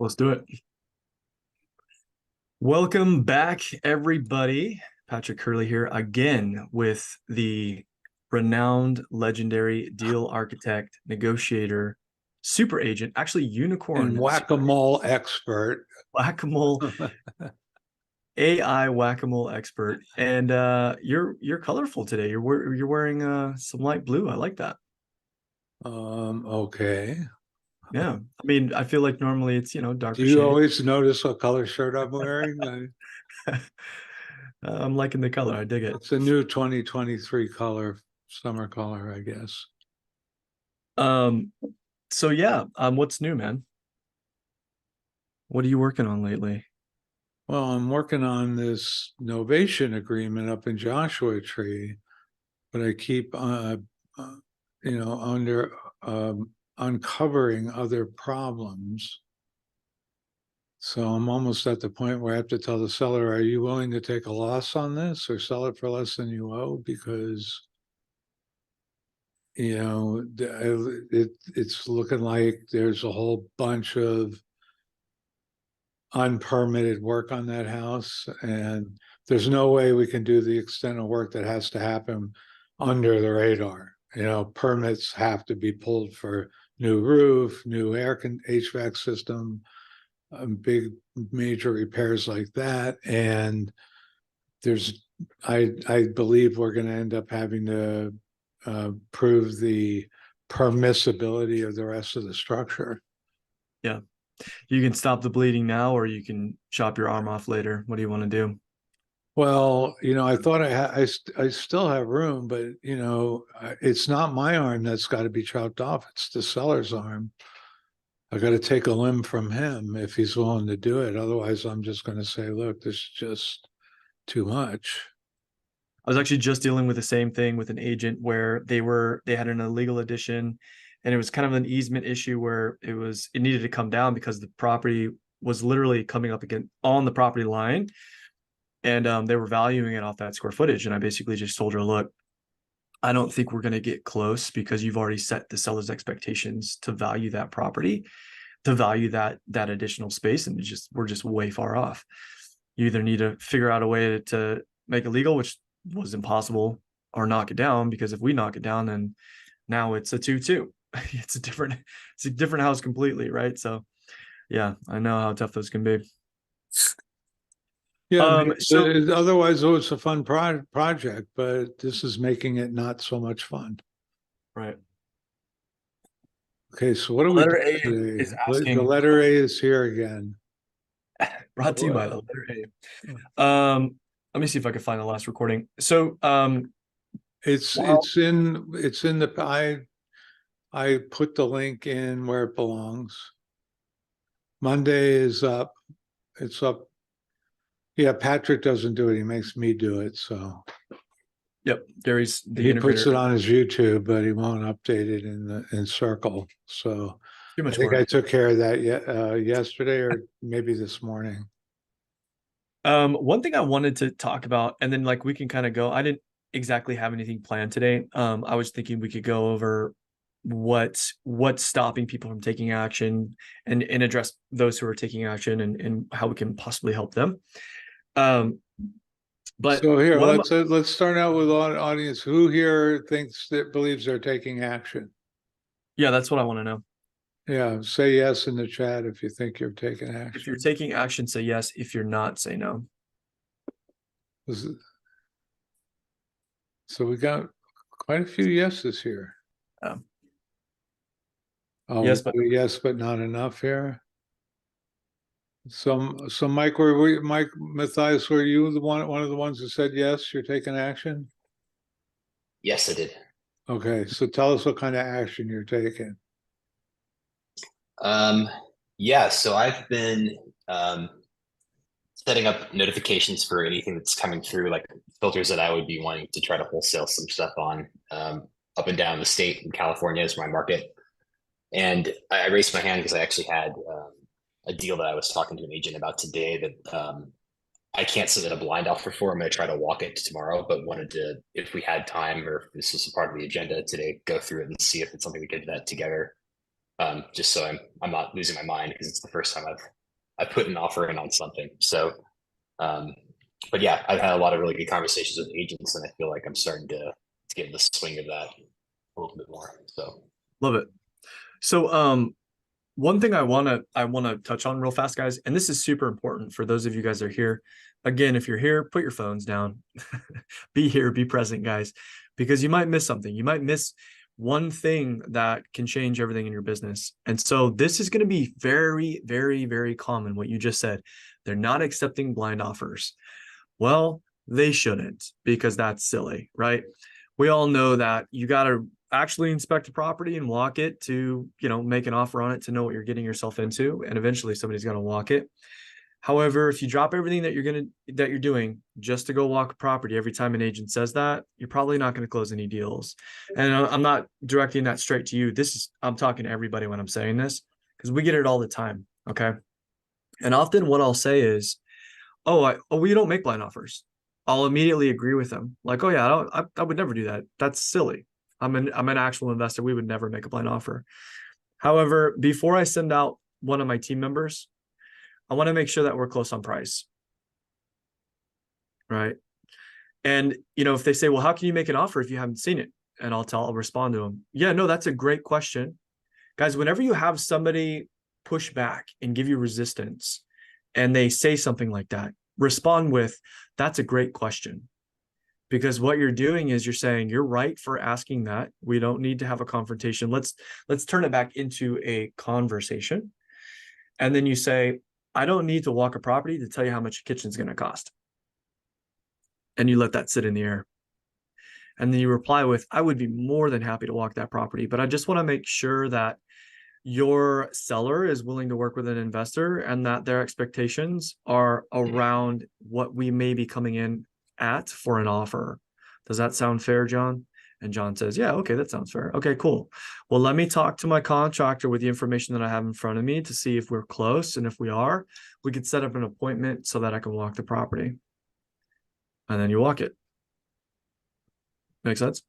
Let's do it. Welcome back, everybody. Patrick Curley here again with the renowned, legendary deal architect, negotiator, super agent, actually and unicorn, whack-a-mole expert. whack-a-mole, AI whack-a-mole expert. And you're colorful today. You're wearing some light blue. I like that. Okay. Yeah. I mean, I feel like normally it's, Do darker you shade. always notice what color shirt I'm wearing? I'm liking the color. I dig it. It's a new 2023 color, summer color, I guess. Um, so yeah, what's new, man? What are you working on lately? Well, I'm working on this novation agreement up in Joshua Tree, but I keep, uh, under uncovering other problems. So I'm almost at the point where I have to tell the seller, are you willing to take a loss on this or sell it for less than you owe? Because, it's looking like there's a whole bunch of unpermitted work on that house. And there's no way we can do the extent of work that has to happen under the radar. Permits have to be pulled for new roof, new HVAC system, big major repairs like that. And there's, I believe we're going to end up having to prove the permissibility of the rest of the structure. Yeah. You can stop the bleeding now, or you can chop your arm off later. What do you want to do? Well, I thought I still have room, but it's not my arm that's got to be chopped off. It's the seller's arm. I got to take a limb from him if he's willing to do it. Otherwise, I'm just going to say, look, this is just too much. I was actually just dealing with the same thing with an agent where they had an illegal addition, and it was kind of an easement issue where it needed to come down because the property was literally coming up again on the property line, and they were valuing it off that square footage. And I basically just told her, look, I don't think we're going to get close because you've already set the seller's expectations to value that property, to value that additional space, and we're just way far off. You either need to figure out a way to make it legal, which was impossible, or knock it down, because if we knock it down, then now it's a 2-2. It's a different house completely, right? So yeah, I know how tough those can be. Yeah, I mean, So otherwise it was a fun project, but this is making it not so much fun. right. Okay, so what are we Letter doing A today? is The asking, letter A is here again. brought to you by the letter A. Let me see if I can find the last recording. So It's wow. it's in the I put the link in where it belongs. Monday is up. It's up. Yeah, Patrick doesn't do it. He makes me do it. So Yep, Gary's the he puts integrator. it on his YouTube, but he won't update it in Circle. So Too I much think I work. took care of that yesterday or maybe this morning. One thing I wanted to talk about, and then like we can kind of go. I didn't exactly have anything planned today. I was thinking we could go over what's stopping people from taking action, and address those who are taking action, and how we can possibly help them. But So here, one of my, let's start out with audience. Who here thinks that believes they're taking action? yeah, that's what I want to know. Yeah, say yes in the chat if you think you're taking If you're action. taking action, say yes. If you're not, say no. So we got quite a few yeses here. Um, Oh, we yes, got but a yes, but not enough here. So Mike, Mike Matthias, were you one of the ones who said yes, you're taking action? Yes, I did. Okay, so tell us what kind of action you're taking. Um, yeah, so I've been setting up notifications for anything that's coming through, like filters that I would be wanting to try to wholesale some stuff on, up and down the state. In California is my market. And I raised my hand because I actually had a deal that I was talking to an agent about today that I can't submit a blind offer for. I'm going to try to walk it tomorrow, but wanted to, if we had time or if this was a part of the agenda today, go through it and see if it's something we could do that together. just so I'm not losing my mind because it's the first time I've put an offer in on something. So, um, but yeah, I've had a lot of really good conversations with agents, and I feel like I'm starting to get in the swing of that a little bit more. So, Love it. So, one thing I wanna touch on real fast, guys, and this is super important for those of you guys that are here. Again, if you're here, put your phones down. Be here, be present, guys, because you might miss something. You might miss one thing that can change everything in your business. And so this is going to be very, very, very common, what you just said. They're not accepting blind offers. Well, they shouldn't, because that's silly, right? We all know that you got to actually inspect the property and walk it to, make an offer on it to know what you're getting yourself into. And eventually somebody's going to walk it. However, if you drop everything that you're doing just to go walk a property every time an agent says that, you're probably not going to close any deals. And I'm not directing that straight to you. I'm talking to everybody when I'm saying this, because we get it all the time. Okay. And often what I'll say is, oh, we don't make blind offers. I'll immediately agree with them. Like, oh yeah, I would never do that. That's silly. I'm an actual investor. We would never make a blind offer. However, before I send out one of my team members, I want to make sure that we're close on price. Right. And if they say, well, how can you make an offer if you haven't seen it? And I'll respond to them. Yeah, no, that's a great question. Guys, whenever you have somebody push back and give you resistance and they say something like that, respond with, that's a great question. Because what you're doing is you're saying, you're right for asking that. We don't need to have a confrontation. Let's turn it back into a conversation. And then you say, I don't need to walk a property to tell you how much a kitchen's going to cost. And you let that sit in the air. And then you reply with, I would be more than happy to walk that property, but I just want to make sure that your seller is willing to work with an investor and that their expectations are around what we may be coming in at for an offer. Does that sound fair, John? And John says, yeah, okay, that sounds fair. Okay, cool. Well, let me talk to my contractor with the information that I have in front of me to see if we're close. And if we are, we could set up an appointment so that I can walk the property. And then you walk it. Make sense?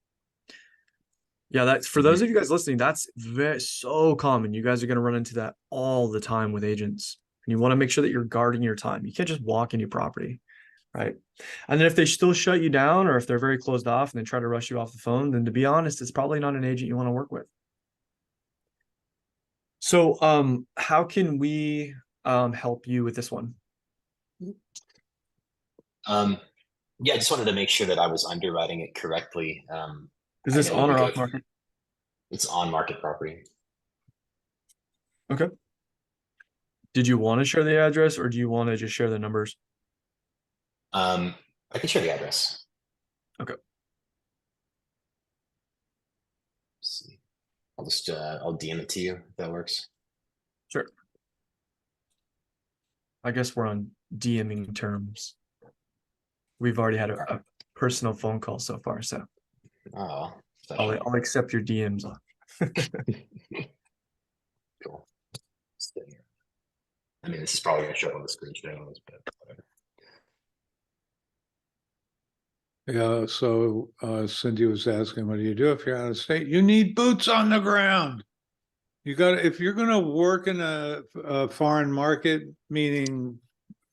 Yeah, that's for those of you guys listening, that's so common. You guys are going to run into that all the time with agents. And you want to make sure that you're guarding your time. You can't just walk any property, right? And then if they still shut you down, or if they're very closed off and they try to rush you off the phone, then to be honest, it's probably not an agent you want to work with. So how can we help you with this one? Yeah, I just wanted to make sure that I was underwriting it correctly. Is I this know on we or go off market? It's on market property. Okay. Did you want to share the address, or do you want to just share the numbers? I can share the address. Okay. Let's see. I'll DM it to you if that works. Sure. I guess we're on DMing terms. We've already had a personal phone call so far, so Oh, I'll accept your DMs. Cool. I mean, this is probably gonna show up on the screen, but whatever. Yeah, so Cindy was asking, what do you do if you're out of state? You need boots on the ground. If you're gonna work in a foreign market, meaning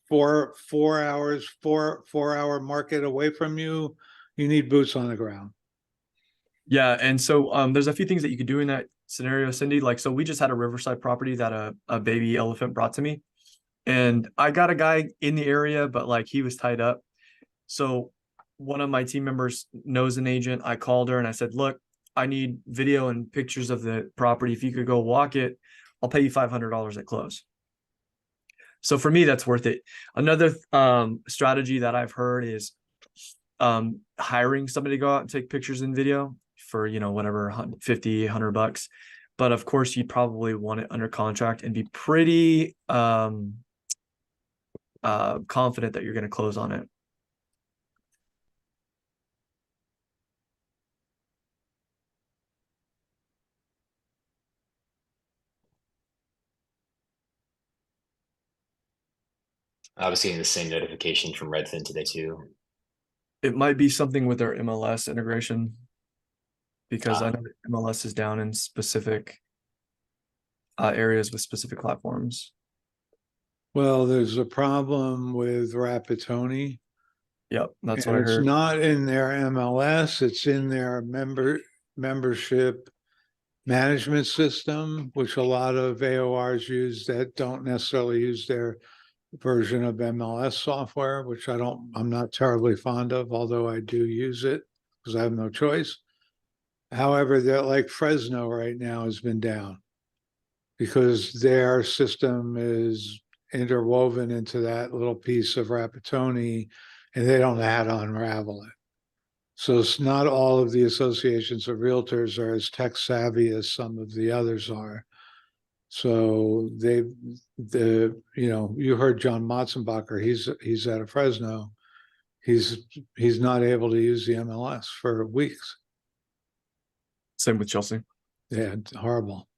4 hours, 4 hour market away from you, you need boots on the ground. Yeah, and so there's a few things that you could do in that scenario, Cindy. Like, so we just had a Riverside property that a baby elephant brought to me, and I got a guy in the area, but like he was tied up. So one of my team members knows an agent. I called her and I said, look, I need video and pictures of the property. If you could go walk it, I'll pay you $500 at close. So for me, that's worth it. Another strategy that I've heard is hiring somebody to go out and take pictures and video for, whatever, 50, $100. But of course, you'd probably want it under contract and be pretty confident that you're going to close on it. I was getting the same notification from Redfin today too. It might be something with their MLS integration, because I know that MLS is down in specific areas with specific platforms. Well, there's a problem with Rapatoni, Yep, that's what and I it's heard. not in their MLS, it's in their membership management system, which a lot of AORs use that don't necessarily use their version of MLS software, which I'm not terribly fond of, although I do use it because I have no choice. However, they're like Fresno right now has been down because their system is interwoven into that little piece of Rapatoni, and they don't know how to unravel it. So it's not all of the associations of realtors are as tech savvy as some of the others are. So you heard John Motzenbacher, he's out of Fresno. He's not able to use the MLS for weeks. Same with Chelsea. Yeah, it's horrible.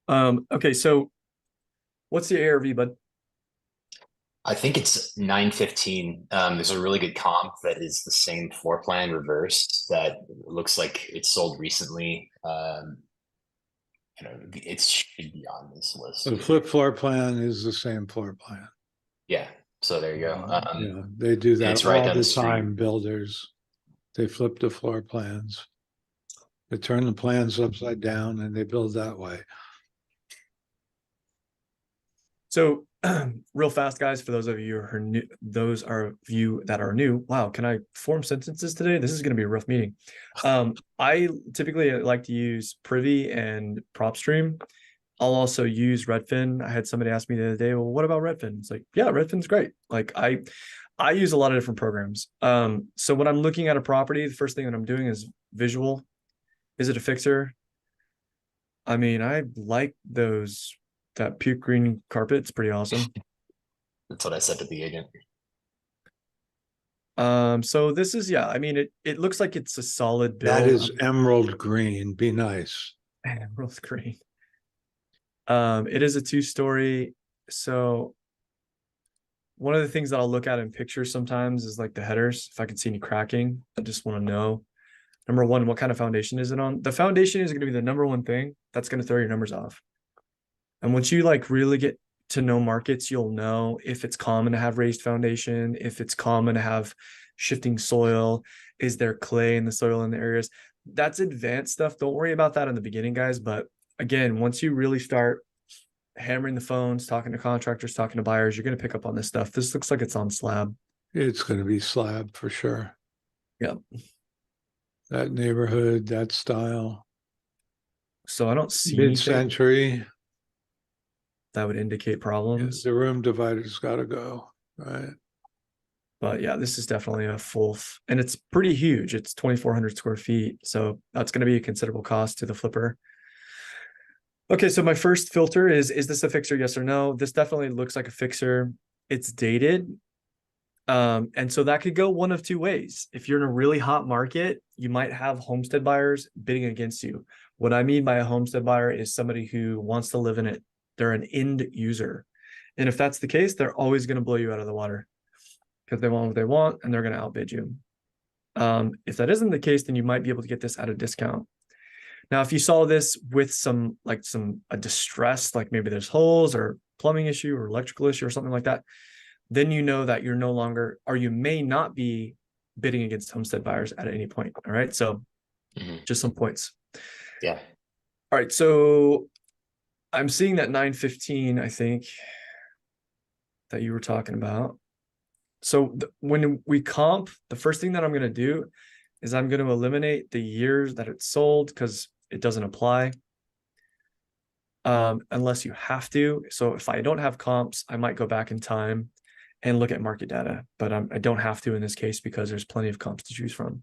Okay, so what's the ARV, bud? I think it's 915. There's a really good comp that is the same floor plan reversed that looks like it sold recently. It should be on this list The here. flip floor plan is the same floor plan. Yeah, so there you go. Yeah, they do that it's right all down the the street. time, builders. They flip the floor plans. They turn the plans upside down and they build that way. So real fast, guys, for those of you who are new, those are you that are new. Wow, can I form sentences today? This is going to be a rough meeting. I typically like to use Privy and PropStream. I'll also use Redfin. I had somebody ask me the other day, well, what about Redfin? It's like, yeah, Redfin's great. Like I use a lot of different programs. So when I'm looking at a property, the first thing that I'm doing is visual. Is it a fixer? I mean, I like that puke green carpet. It's pretty awesome. That's what I said to the agent. So this is, yeah, I mean, it looks like it's a solid That build. is emerald green. Be nice. Emerald green. It is a 2-story. So one of the things that I'll look at in pictures sometimes is like the headers. If I can see any cracking, I just want to know. Number one, what kind of foundation is it on? The foundation is going to be the number one thing that's going to throw your numbers off. And once you like really get to know markets, you'll know if it's common to have raised foundation, if it's common to have shifting soil, is there clay in the soil in the areas. That's advanced stuff. Don't worry about that in the beginning, guys. But again, once you really start hammering the phones, talking to contractors, talking to buyers, you're going to pick up on this stuff. This looks like it's on slab. It's going to be slab for sure. Yeah. That neighborhood, that style. So I don't see anything Mid-century. that would indicate problems. The room divider's got to go, right? But yeah, this is definitely a full, and it's pretty huge. It's 2,400 square feet. So that's going to be a considerable cost to the flipper. Okay, so my first filter is this a fixer? Yes or no? This definitely looks like a fixer. It's dated. And so that could go one of two ways. If you're in a really hot market, you might have homestead buyers bidding against you. What I mean by a homestead buyer is somebody who wants to live in it. They're an end user. And if that's the case, they're always going to blow you out of the water because they want what they want and they're going to outbid you. If that isn't the case, then you might be able to get this at a discount. Now, if you saw this with a distress, like maybe there's holes or plumbing issue or electrical issue or something like that, then you know that you're no longer, or you may not be bidding against homestead buyers at any point. All right. So just some points. Yeah. All right. So I'm seeing that 915, I think, that you were talking about. So when we comp, the first thing that I'm going to do is I'm going to eliminate the years that it's sold because it doesn't apply unless you have to. So if I don't have comps, I might go back in time and look at market data, but I don't have to in this case because there's plenty of comps to choose from.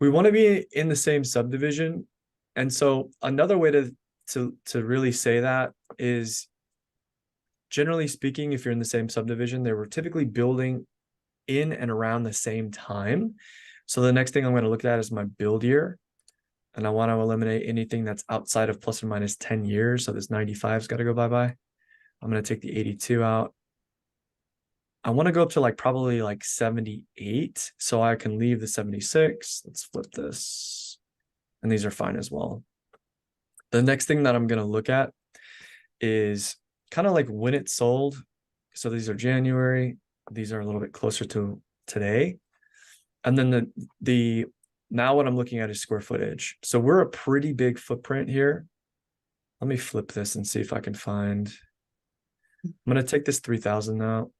We want to be in the same subdivision. And so another way to really say that is, generally speaking, if you're in the same subdivision, they were typically building in and around the same time. So the next thing I'm going to look at is my build year. And I want to eliminate anything that's outside of plus or minus 10 years. So this 95's got to go bye-bye. I'm going to take the 82 out. I want to go up to probably 78. So I can leave the 76. Let's flip this. And these are fine as well. The next thing that I'm going to look at is kind of like when it sold. So these are January. These are a little bit closer to today. And then the now what I'm looking at is square footage. So we're a pretty big footprint here. Let me flip this and see if I can find. I'm going to take this 3,000 out.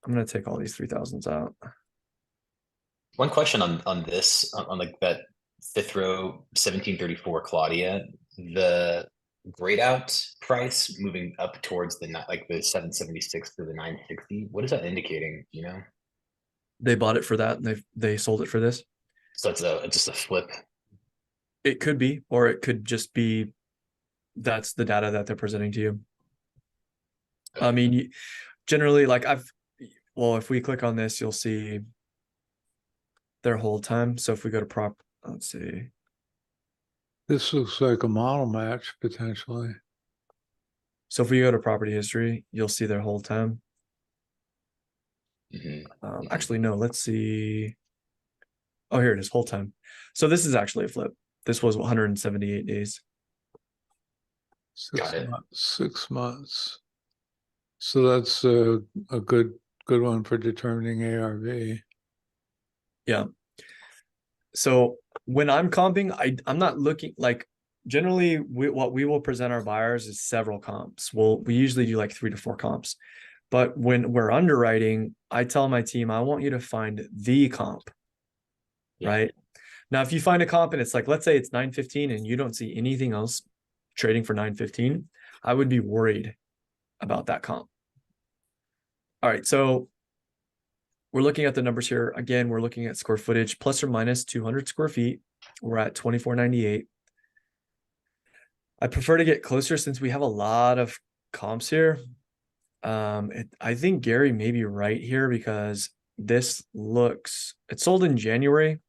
I'm going to take all these 3,000s out. One question on this, on like that fifth row 1734 Claudia, the grayed out price moving up towards like the 776 to the 960. What is that indicating? You know, They bought it for that and they sold it for this. so it's just a flip. It could be, or it could just be that's the data that they're presenting to you. I mean, generally, like well, if we click on this, you'll see their hold time. So if we go to let's see. This looks like a model match potentially. So if we go to property history, you'll see their hold time. Actually, no, let's see. Oh, here it is, hold time. So this is actually a flip. This was 178 days. Got it. 6 months. So that's a good one for determining ARV. Yeah. So when I'm comping, I'm not looking like generally what we will present our buyers is several comps. We usually do like 3 to 4 comps. But when we're underwriting, I tell my team, I want you to find the comp. Yeah. Right. Now, if you find a comp and it's like, let's say it's 915 and you don't see anything else trading for 915, I would be worried about that comp. All right. So we're looking at the numbers here. Again, we're looking at square footage plus or minus 200 square feet. We're at 2498. I prefer to get closer since we have a lot of comps here. I think Gary may be right here because this it sold in January,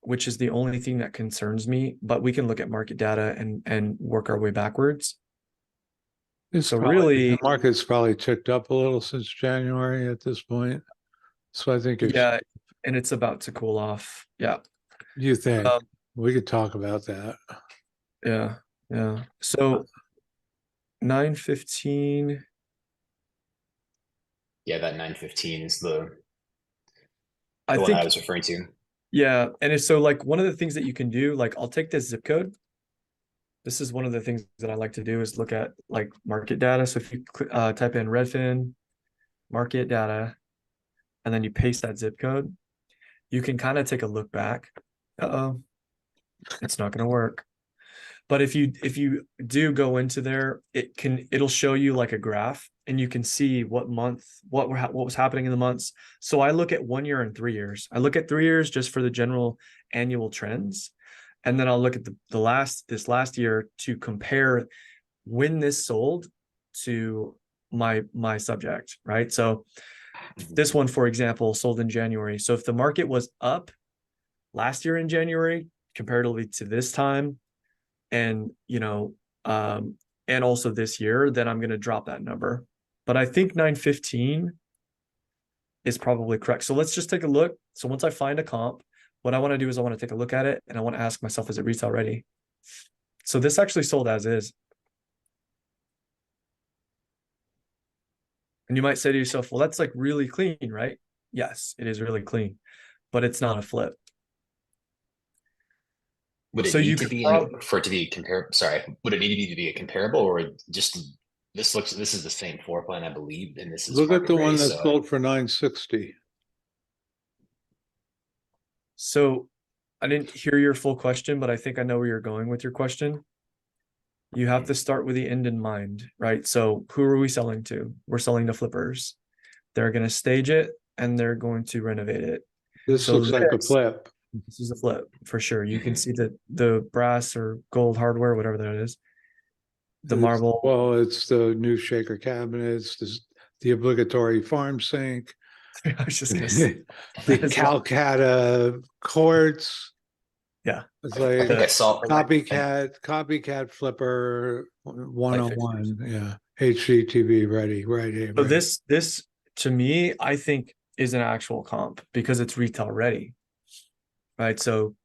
which is the only thing that concerns me, but we can look at market data and work our way backwards. So really, the market's probably ticked up a little since January at this point. So I think yeah, and it's about to cool off. Yeah. You think we could talk about that? Yeah. Yeah. So 915. Yeah, that 915 is the I one think I was referring to. Yeah. And it's so like one of the things that you can do, like I'll take this zip code. This is one of the things that I like to do is look at like market data. So if you type in Redfin market data, and then you paste that zip code, you can kind of take a look back. Uh-oh, it's not going to work. But if you do go into there, it'll show you like a graph and you can see what month, what was happening in the months. So I look at 1 year and 3 years. I look at 3 years just for the general annual trends. And then I'll look at this last year to compare when this sold to my subject, right? So this one, for example, sold in January. So if the market was up last year in January comparatively to this time, and and also this year, then I'm going to drop that number. But I think 915 is probably correct. So let's just take a look. So once I find a comp, what I want to do is I want to take a look at it and I want to ask myself, is it retail ready? So this actually sold as is. And you might say to yourself, well, that's like really clean, right? Yes, it is really clean, but it's not a flip. Would it need to be for it to be comparable? Sorry, would it need to be a comparable or just this is the same floor plan, I believe, and this is look at the one that sold for 960. So I didn't hear your full question, but I think I know where you're going with your question. You have to start with the end in mind, right? So who are we selling to? We're selling to flippers. They're going to stage it and they're going to renovate it. This looks like a flip. This is a flip for sure. You can see the brass or gold hardware, whatever that is. The marble. Well, it's the new shaker cabinets, the obligatory farm sink. I was just gonna say the Calcutta quartz. Yeah, it's like I think I saw copycat flipper 101. Yeah, HDTV ready, right? So this to me, I think is an actual comp because it's retail ready, right? So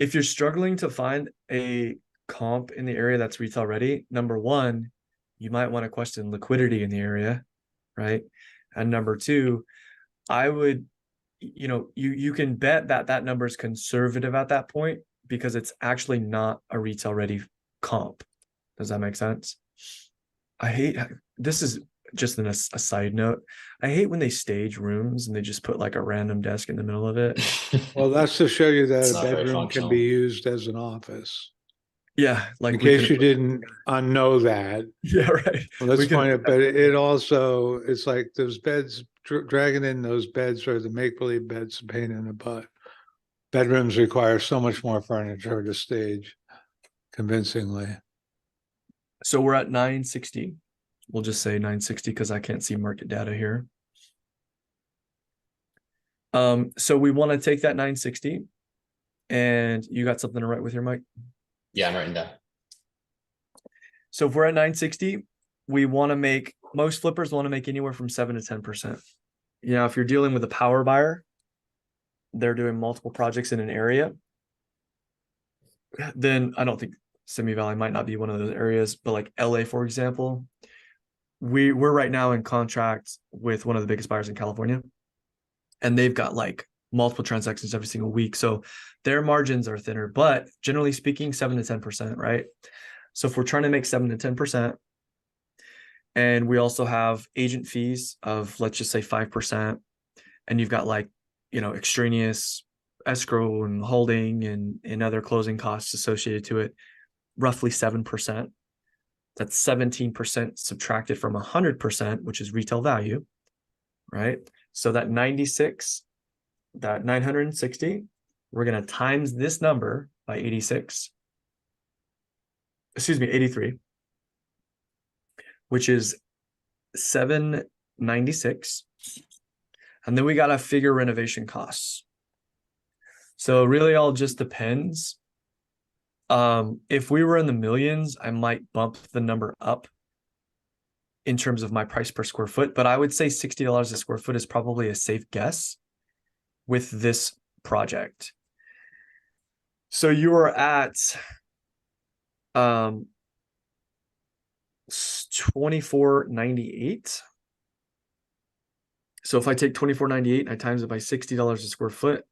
if you're struggling to find a comp in the area that's retail ready, number one, you might want to question liquidity in the area, right? And number two, I would, you can bet that that number is conservative at that point because it's actually not a retail ready comp. Does that make sense? I hate this is just a side note. I hate when they stage rooms and they just put like a random desk in the middle of it. Well, that's to show you that It's a not very bedroom can be functional. used as an office. Yeah, like In we case could you didn't know that, yeah, right. let's We could point it, but it also, it's like those beds, dragging in those beds or the make-believe beds, a pain in the butt. Bedrooms require so much more furniture to stage convincingly. so we're at 960. We'll just say 960 because I can't see market data here. So we want to take that 960 and you got something to write with your mic. Yeah, I'm writing down. So if we're at 960, we want to make, most flippers want to make anywhere from 7 to 10%. You know, if you're dealing with a power buyer, they're doing multiple projects in an area, then I don't think Simi Valley might not be one of those areas, but like LA, for example, we're right now in contract with one of the biggest buyers in California, and they've got like multiple transactions every single week. So their margins are thinner, but generally speaking, 7 to 10%, right? So if we're trying to make 7 to 10%, and we also have agent fees of, let's just say 5%, and you've got like, extraneous escrow and holding and other closing costs associated to it, roughly 7%. That's 17% subtracted from 100%, which is retail value, right? So that 96, that 960, we're going to times this number by 86. Excuse me, 83, which is 796. And then we got to figure renovation costs. So really all just depends. If we were in the millions, I might bump the number up in terms of my price per square foot, but I would say $60 a square foot is probably a safe guess with this project. So you are at 2498. So if I take 2498 and I times it by $60 a square foot,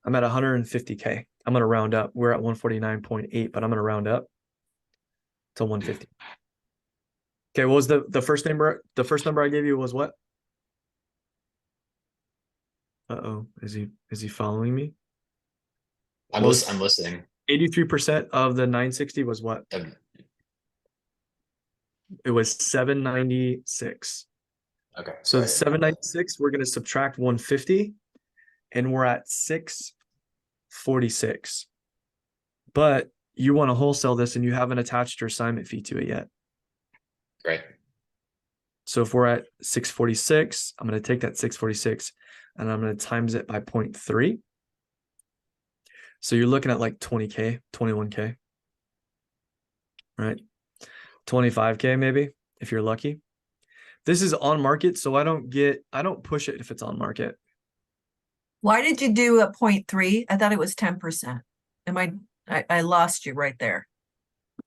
I'm at 150K. I'm going to round up. We're at 149.8, but I'm going to round up to 150. Okay, what was the first number? The first number I gave you was what? Uh-oh, is he following me? I'm listening. 83% of the 960 was what? It was 796. Okay. So the 796, we're going to subtract 150, and we're at 646. But you want to wholesale this and you haven't attached your assignment fee to it yet. Great. So if we're at 646, I'm going to take that 646 and I'm going to times it by 0.3. So you're looking at like 20K, 21K, right? 25K maybe, if you're lucky. This is on market, so I don't push it if it's on market. Why did you do a 0.3? I thought it was 10%. I lost you right there.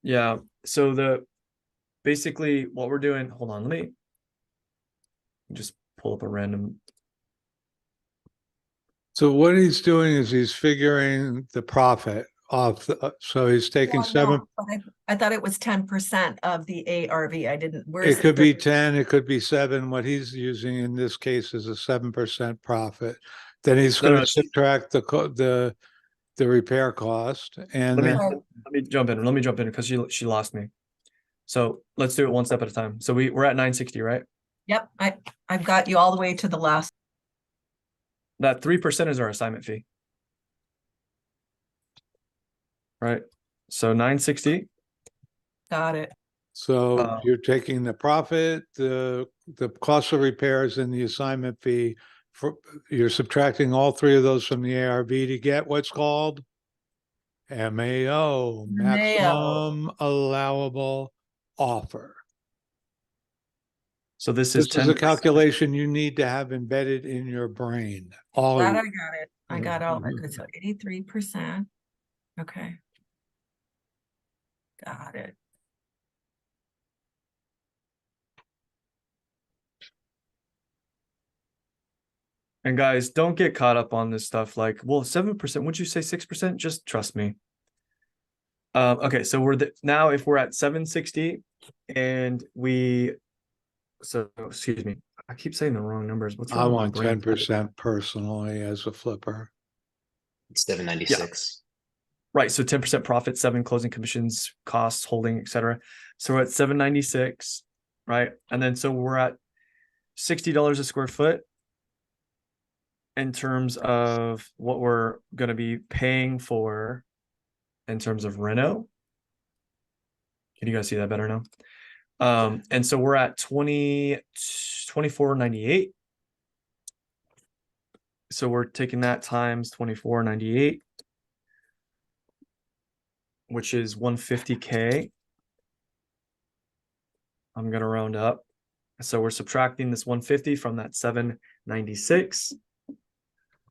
Yeah. So basically what we're doing, hold on, let me just pull up a random. So what he's doing is he's figuring the profit off. So he's taking I thought it was 10% of the ARV. I didn't. It could be 10, it could be 7. What he's using in this case is a 7% profit. Then he's going to subtract the repair cost. And let me jump in. Let me jump in because she lost me. So let's do it one step at a time. So we're at 960, right? Yep, I've got you all the way to the last. That 3% is our assignment fee. Right. So 960. Got it. So you're taking the profit, the cost of repairs and the assignment fee. You're subtracting all three of those from the ARV to get what's called MAO, maximum allowable offer. So this is a calculation you need to have embedded in your brain. I got it. I got all that. So 83%. Okay. Got it. And guys, don't get caught up on this stuff like, well, 7%, would you say 6%? Just trust me. Okay, so now if we're at 760 and excuse me, I keep saying the wrong numbers. What's I wrong with my want brain? 10% personally as a flipper. It's 796. Right, so 10% profit, 7 closing commissions, costs, holding, etc. So we're at 796, right? And then so we're at $60 a square foot in terms of what we're going to be paying for in terms of reno. Can you guys see that better now? And so we're at 24.98. So we're taking that times 24.98, which is 150K. I'm gonna round up. So we're subtracting this 150 from that 796.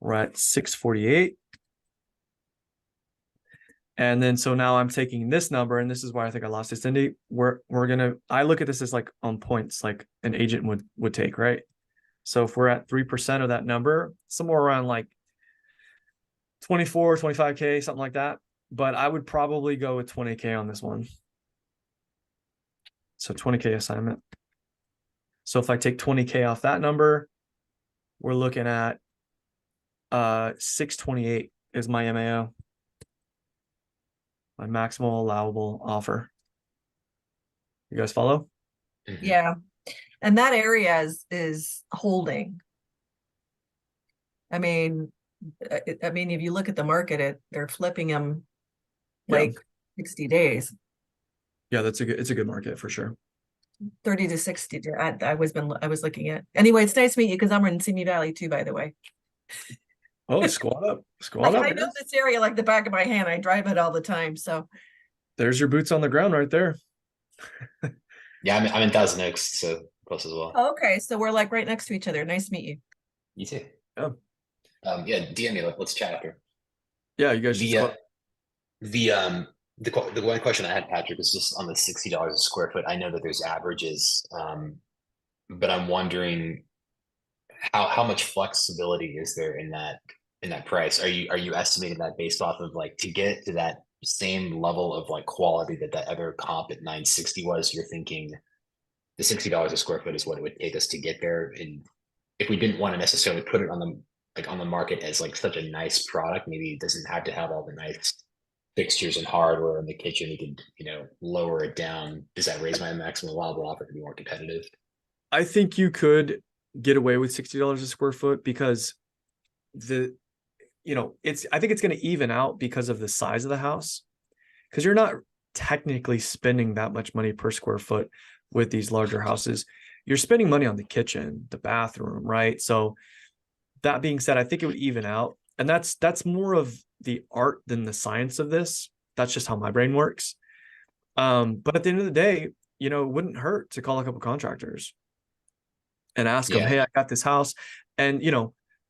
We're at 648. And then so now I'm taking this number, and this is why I think I lost it, Cindy. I look at this as like on points, like an agent would take, right? So if we're at 3% of that number, somewhere around like 24, 25K, something like that. But I would probably go with 20K on this one. So 20K assignment. So if I take 20K off that number, we're looking at 628 is my MAO. My maximal allowable offer. You guys follow? Mhm. Yeah. And that area is holding. I mean, if you look at the market, they're flipping them Yeah. like 60 days, Yeah, it's a good market for sure. 30 to 60. I was looking at. Anyway, it's nice to meet you because I'm in Simi Valley too, by the way. Oh, squat up. Squat up. I know this area like the back of my hand. I drive it all the time. So There's your boots on the ground right there. Yeah, I'm in Thousand Oaks, so close as well. okay, so we're like right next to each other. Nice to meet you. You too. Yeah. Yeah, DM me. Let's chat after. Yeah, you guys should The squat. the one question I had, Patrick, is just on the $60 a square foot. I know that there's averages, but I'm wondering how much flexibility is there in that price? Are you estimating that based off of like to get to that same level of like quality that other comp at 960 was? You're thinking the $60 a square foot is what it would take us to get there, and if we didn't want to necessarily put it on the market as like such a nice product, maybe it doesn't have to have all the nice fixtures and hardware in the kitchen. We could, lower it down. Does that raise my maximum allowable offer to be more competitive? I think you could get away with $60 a square foot because I think it's going to even out because of the size of the house. Because you're not technically spending that much money per square foot with these larger houses. You're spending money on the kitchen, the bathroom, right? So that being said, I think it would even out. And that's more of the art than the science of this. That's just how my brain works. But at the end of the day, it wouldn't hurt to call a couple contractors and ask them, Yeah. hey, I got this house. And,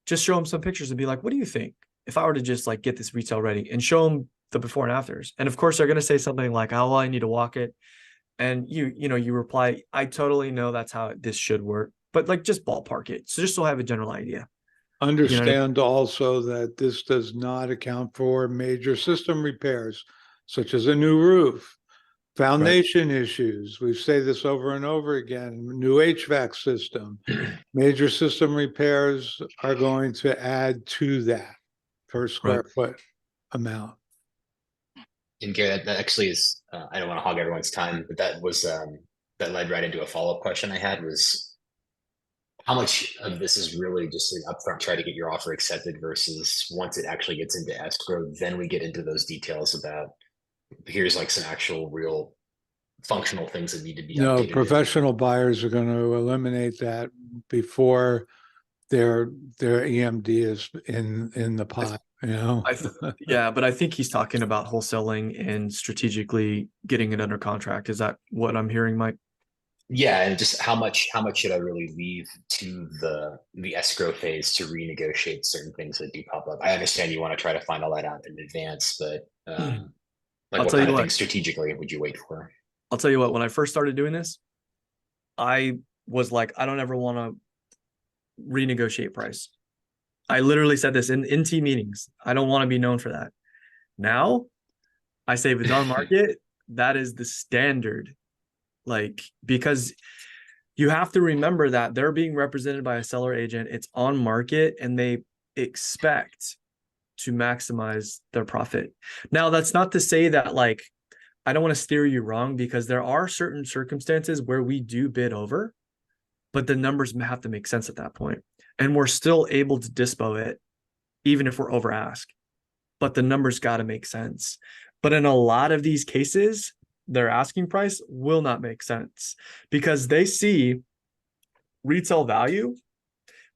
just show them some pictures and be like, what do you think if I were to just like get this retail ready, and show them the before and afters? And of course, they're going to say something like, oh, well, I need to walk it. And you reply, I totally know that's how this should work, but like just ballpark it. So just so I have a general idea. Understand also that this does not account for major system repairs, such as a new roof, foundation issues. We say this over and over again, new HVAC system. Major system repairs are going to add to that per square foot amount. And Gary, that actually is, I don't want to hog everyone's time, but that was, that led right into a follow-up question I had was how much of this is really just an upfront try to get your offer accepted versus once it actually gets into escrow, then we get into those details about here's like some actual real functional things that need to be No, updated. professional buyers are going to eliminate that before their EMD is in the pot, Yeah, but I think he's talking about wholesaling and strategically getting it under contract. Is that what I'm hearing, Mike? Yeah, and just how much should I really leave to the escrow phase to renegotiate certain things that do pop up? I understand you want to try to find all that out in advance, but Like I'll what tell kind you of what. things strategically would you wait for? I'll tell you what. When I first started doing this, I was like, I don't ever want to renegotiate price. I literally said this in team meetings. I don't want to be known for that. Now I say if it's on market, that is the standard. Like, because you have to remember that they're being represented by a seller agent, it's on market, and they expect to maximize their profit. Now, that's not to say that, like, I don't want to steer you wrong, because there are certain circumstances where we do bid over, but the numbers have to make sense at that point. And we're still able to dispo it, even if we're over ask. But the numbers got to make sense. But in a lot of these cases, their asking price will not make sense because they see retail value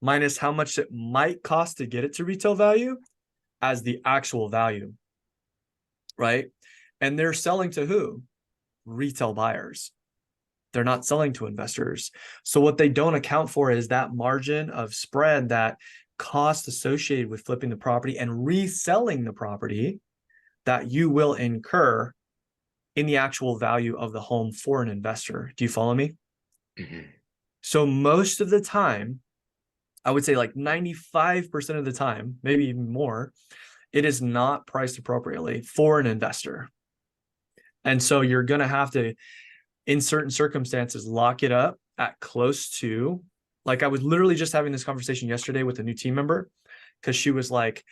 minus how much it might cost to get it to retail value as the actual value, right? And they're selling to who? Retail buyers. They're not selling to investors. So what they don't account for is that margin of spread, that cost associated with flipping the property and reselling the property that you will incur in the actual value of the home for an investor. Do you follow me? Mm-hmm. So most of the time, I would say like 95% of the time, maybe even more, it is not priced appropriately for an investor. And so you're going to have to, in certain circumstances, lock it up at close to, like I was literally just having this conversation yesterday with a new team member, because she was like,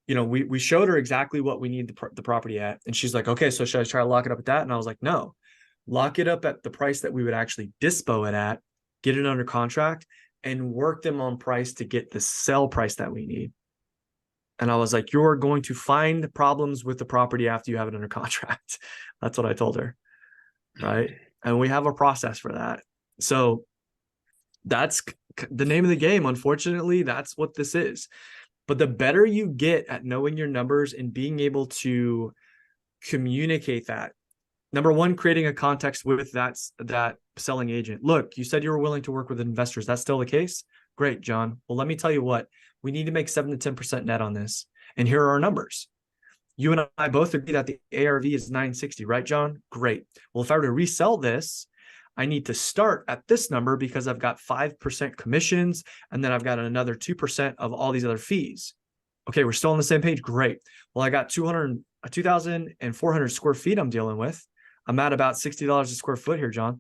you know, we showed her exactly what we need the property at. And she's like, okay, so should I try to lock it up at that? And I was like, no, lock it up at the price that we would actually dispo it at, get it under contract, and work them on price to get the sell price that we need. And I was like, you're going to find problems with the property after you have it under contract. That's what I told her. Right. And we have a process for that. So that's the name of the game. Unfortunately, that's what this is. But the better you get at knowing your numbers and being able to communicate that, number one, creating a context with that selling agent. Look, you said you were willing to work with investors. That's still the case? Great, John. Well, let me tell you what, we need to make 7 to 10% net on this. And here are our numbers. You and I both agree that the ARV is 960, right, John? Great. Well, if I were to resell this, I need to start at this number because I've got 5% commissions, and then I've got another 2% of all these other fees. Okay, we're still on the same page. Great. Well, I got 2,400 square feet I'm dealing with. I'm at about $60 a square foot here, John.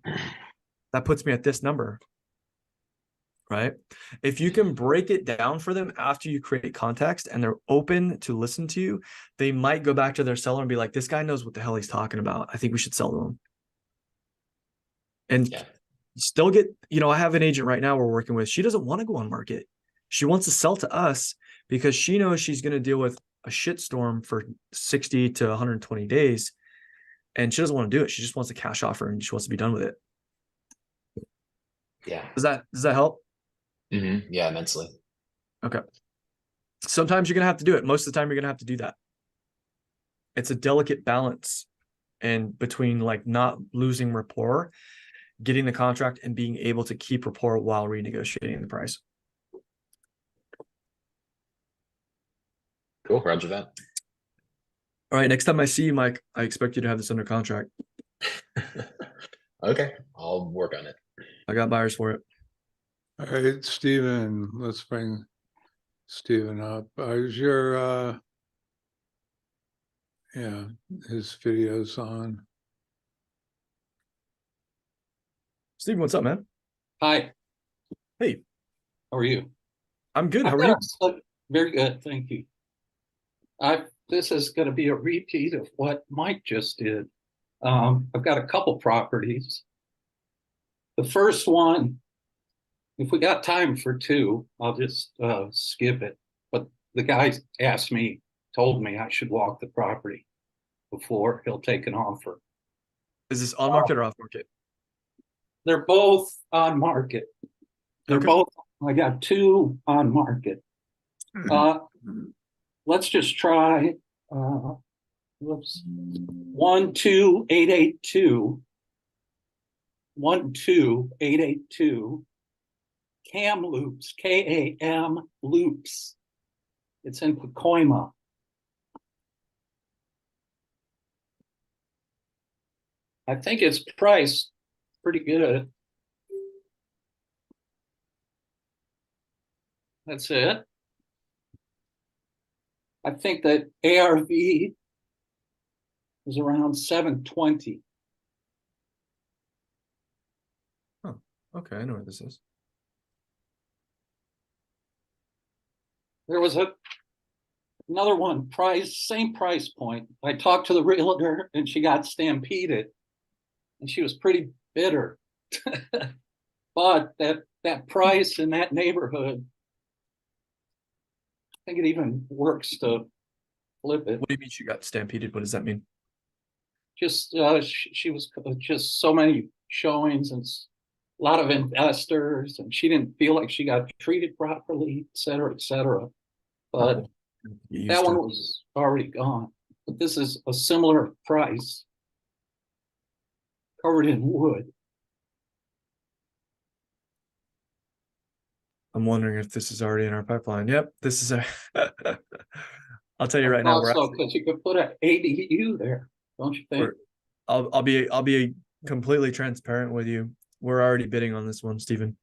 That puts me at this number, right? If you can break it down for them after you create context and they're open to listen to you, they might go back to their seller and be like, this guy knows what the hell he's talking about. I think we should sell to him. And still get, you know, I have an agent right now we're working with. She doesn't want to go on market. She wants to sell to us because she knows she's going to deal with a shitstorm for 60 to 120 days. And she doesn't want to do it. She just wants a cash offer and she wants to be done with it. Yeah. Does that help? Mm-hmm. Yeah, immensely. Okay. Sometimes you're going to have to do it. Most of the time you're going to have to do that. It's a delicate balance and between like not losing rapport, getting the contract, and being able to keep rapport while renegotiating the price. Cool. Roger that. All right. Next time I see you, Mike, I expect you to have this under contract. Okay. I'll work on it. I got buyers for it. All right, Steven, let's bring Steven up. Is your, yeah, his video's on. Steven, what's up, man? Hi, Hey, how are you? I'm good. How I've are got you? a very good, thank you. This is going to be a repeat of what Mike just did. I've got a couple properties. The first one, if we got time for two, I'll just skip it. But the guy told me I should walk the property before he'll take an offer. Is this on market or off market? They're both on market. They're Okay. both, I got two on market. Let's just try, 12882. 12882. Kamloops, KAM Loops. It's in Pacoima. I think it's priced pretty good. That's it. I think that ARV is around 720. Okay, I know where this is. There was another one, same price point. I talked to the realtor and she got stampeded and she was pretty bitter. But that price in that neighborhood, I think it even works to flip it. What do you mean she got stampeded? What does that mean? Just she was just so many showings and a lot of investors, and she didn't feel like she got treated properly, et cetera, et cetera. But Get that used one to. was already gone. But this is a similar price, covered in wood. I'm wondering if this is already in our pipeline. Yep, this is a. I'll tell you I right now, thought so, because you could put an ADU there, don't you think? I'll be completely transparent with you. We're already bidding on this one, Stephen.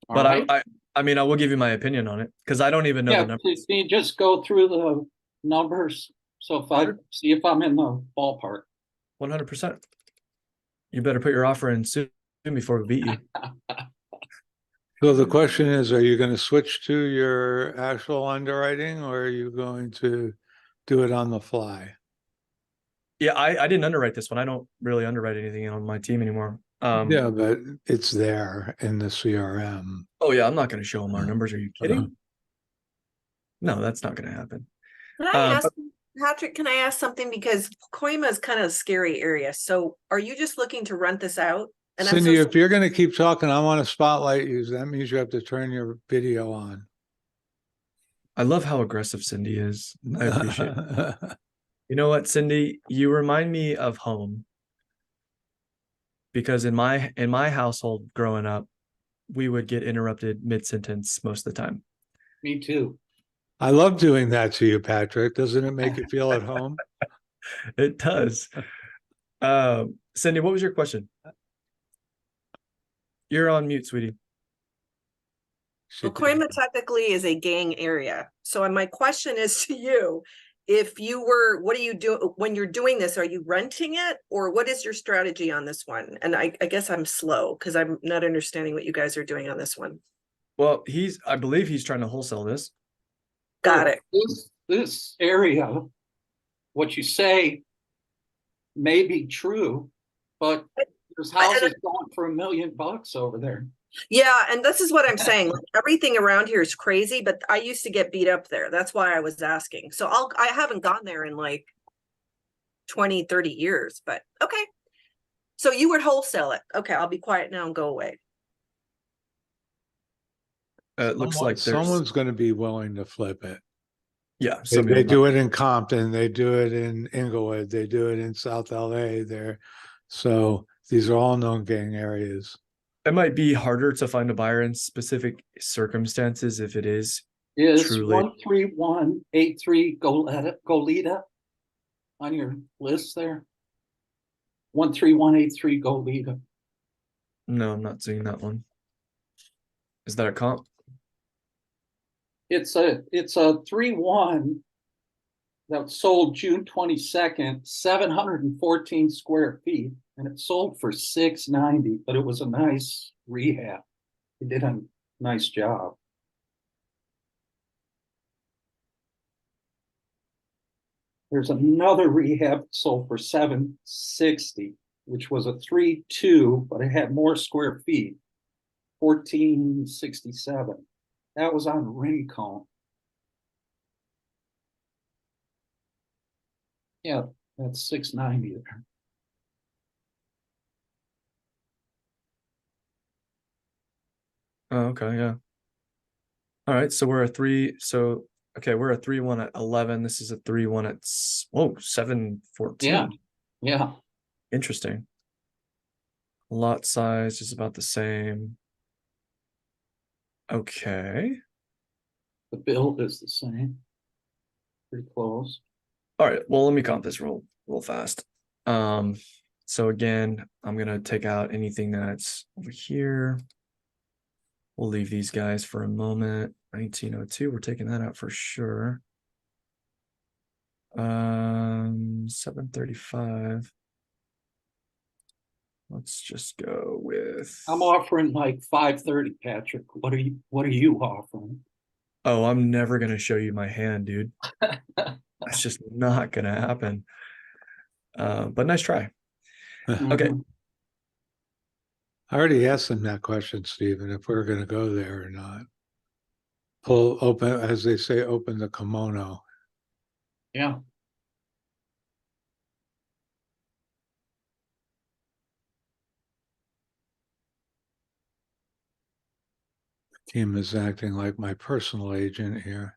All But right. I mean, I will give you my opinion on it because I don't even know Yeah, the number. please, can you just go through the numbers? So if I see if I'm in the ballpark. 100%. You better put your offer in soon before we beat you. So the question is, are you going to switch to your actual underwriting or are you going to do it on the fly? Yeah, I didn't underwrite this one. I don't really underwrite anything on my team anymore. Yeah, but it's there in the CRM. Oh yeah, I'm not going to show them our numbers. Are you kidding? No, that's not going to happen. Can I ask, Patrick, can I ask something? Because Coima is kind of a scary area. So are you just looking to rent this out? And Cindy, if you're going to keep talking, I want to spotlight you. That means you have to turn your video on. I love how aggressive Cindy is. I appreciate it. You know what, Cindy? You remind me of home. Because in my household growing up, we would get interrupted mid-sentence most of the time. Me too. I love doing that to you, Patrick. Doesn't it make you feel at home? It does. Cindy, what was your question? You're on mute, sweetie. Well, Coima technically is a gang area. So my question is to you, if you were, what do you do when you're doing this? Are you renting it or what is your strategy on this one? And I guess I'm slow because I'm not understanding what you guys are doing on this one. Well, I believe he's trying to wholesale this. Got it. This area, what you say may be true, but there's houses going for $1 million over there. Yeah, and this is what I'm saying. Like, everything around here is crazy, but I used to get beat up there. That's why I was asking. So I haven't gone there in like 20, 30 years, but okay. So you would wholesale it. Okay, I'll be quiet now and go away. It looks like someone's going to be willing to flip it. Yeah, they do it in Compton, they do it in Inglewood, they do it in South LA there. So these are all known gang areas. It might be harder to find a buyer in specific circumstances if it is truly 13183 Goleta on your list there. 13183 Goleta. No, I'm not seeing that one. Is that a comp? It's a 3-1 that sold June 22nd, 714 square feet, and it sold for $690, but it was a nice rehab. It did a nice job. There's another rehab that sold for $760, which was a 3-2, but it had more square feet, 1467. That was on Rincon. Yeah, that's 690 there. Oh, okay, yeah. All right, so we're a 3. So okay, we're a 3-1 at 11. This is a 3-1 at 714. Yeah. Interesting. Lot size is about the same. Okay. The build is the same. Pretty close. All right. Well, let me comp this real fast. So again, I'm gonna take out anything that's over here. We'll leave these guys for a moment. 1902, we're taking that out for sure. 735. Let's just go with. I'm offering like 530, Patrick. What are you offering? Oh, I'm never gonna show you my hand, dude. That's just not gonna happen. But nice try. Okay. Mhm. I already asked them that question, Stephen, if we're gonna go there or not. Pull open, as they say, open the kimono. Yeah. Team is acting like my personal agent here.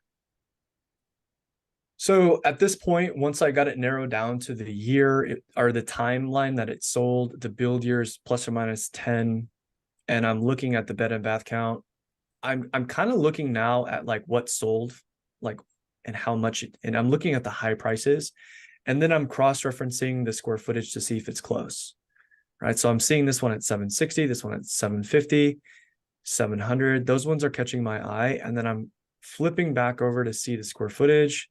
So at this point, once I got it narrowed down to the year or the timeline that it sold, the build years plus or minus 10, and I'm looking at the bed and bath count, I'm kind of looking now at like what sold, like, and how much, and I'm looking at the high prices, and then I'm cross-referencing the square footage to see if it's close, right? So I'm seeing this one at 760, this one at 750, 700. Those ones are catching my eye, and then I'm flipping back over to see the square footage.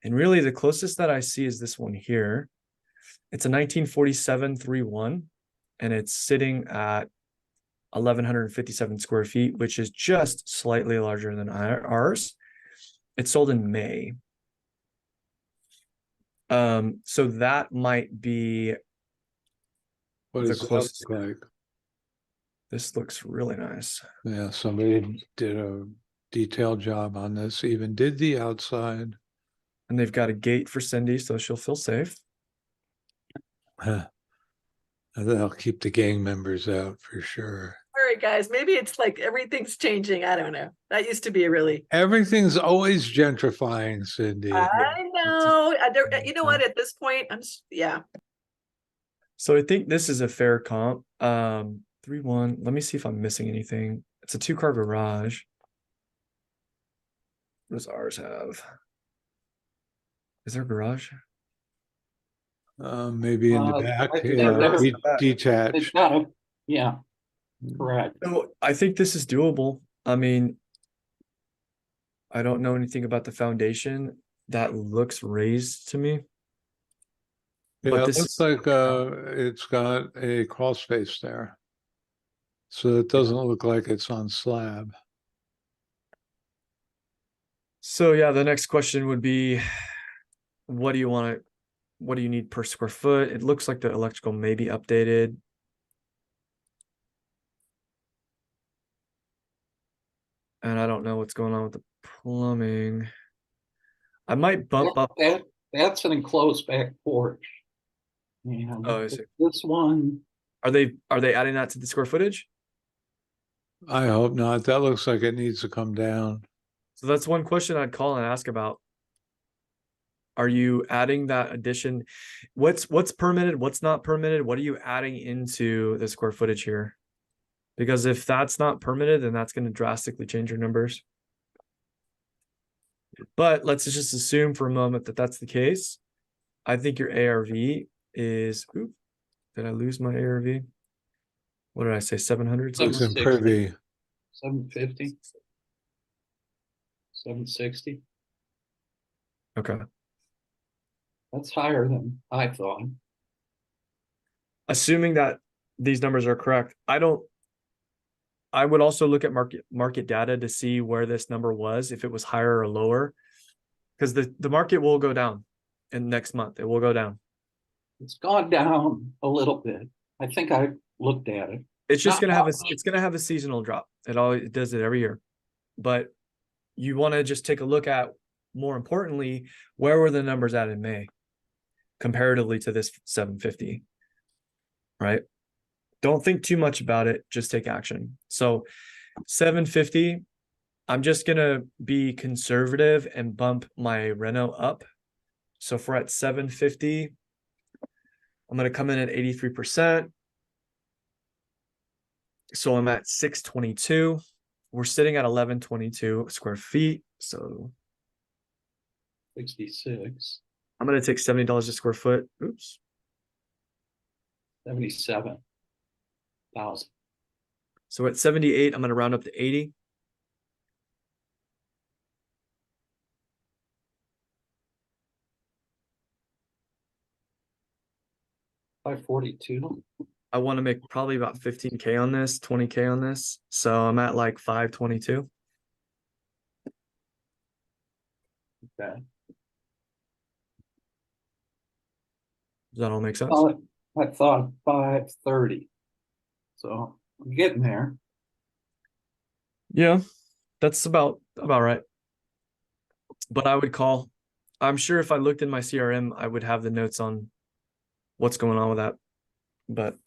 And really the closest that I see is this one here. It's a 1947 3-1, and it's sitting at 1,157 square feet, which is just slightly larger than ours. It sold in May. So that might be What the does that closest. look like? This looks really nice. Yeah, somebody did a detailed job on this, even did the outside. And they've got a gate for Cindy, so she'll feel safe. That'll keep the gang members out for sure. All right, guys, maybe it's like everything's changing. I don't know. That used to be a really. Everything's always gentrifying, Cindy. I know. You know what? At this point, yeah. So I think this is a fair comp. 3-1. Let me see if I'm missing anything. It's a 2-car garage. What does ours have? Is there a garage? Maybe in the back, I think yeah, there's- in the back. It's detached. not a, yeah, correct. So I think this is doable. I mean, I don't know anything about the foundation. That looks raised to me. Yeah, But it this looks is like it's got a crawl space there. So it doesn't look like it's on slab. so yeah, the next question would be, what do you need per square foot? It looks like the electrical may be updated. And I don't know what's going on with the plumbing. I might bump up. That's an enclosed back porch. And Oh, I see. this one, Are they adding that to the square footage? I hope not. That looks like it needs to come down. So that's one question I'd call and ask about. Are you adding that addition? What's permitted? What's not permitted? What are you adding into the square footage here? Because if that's not permitted, then that's going to drastically change your numbers. But let's just assume for a moment that that's the case. I think your ARV is, oop, did I lose my ARV? What did I say? 700? Looks in 760. privy. 750, 760. Okay. That's higher than I thought. Assuming that these numbers are correct, I would also look at market data to see where this number was, if it was higher or lower, because the market will go down in next month. It will go down. It's gone down a little bit. I think I looked at it. It's just Not gonna much. it's gonna have a seasonal drop. It does it every year. But you want to just take a look at, more importantly, where were the numbers at in May comparatively to this 750, right? Don't think too much about it, just take action. So 750, I'm just gonna be conservative and bump my reno up. So if we're at 750, I'm gonna come in at 83%. So I'm at 622. We're sitting at 1122 square feet. So 66. I'm gonna take $70 a square foot. Oops. $77,000. So at 78, I'm going to round up to 80. $542. I want to make probably about 15K on this, 20K on this. So I'm at like 522. Okay. Does that all make sense? I thought 530. So I'm getting there. Yeah, that's about right. But I would call. I'm sure if I looked in my CRM, I would have the notes on what's going on with that. But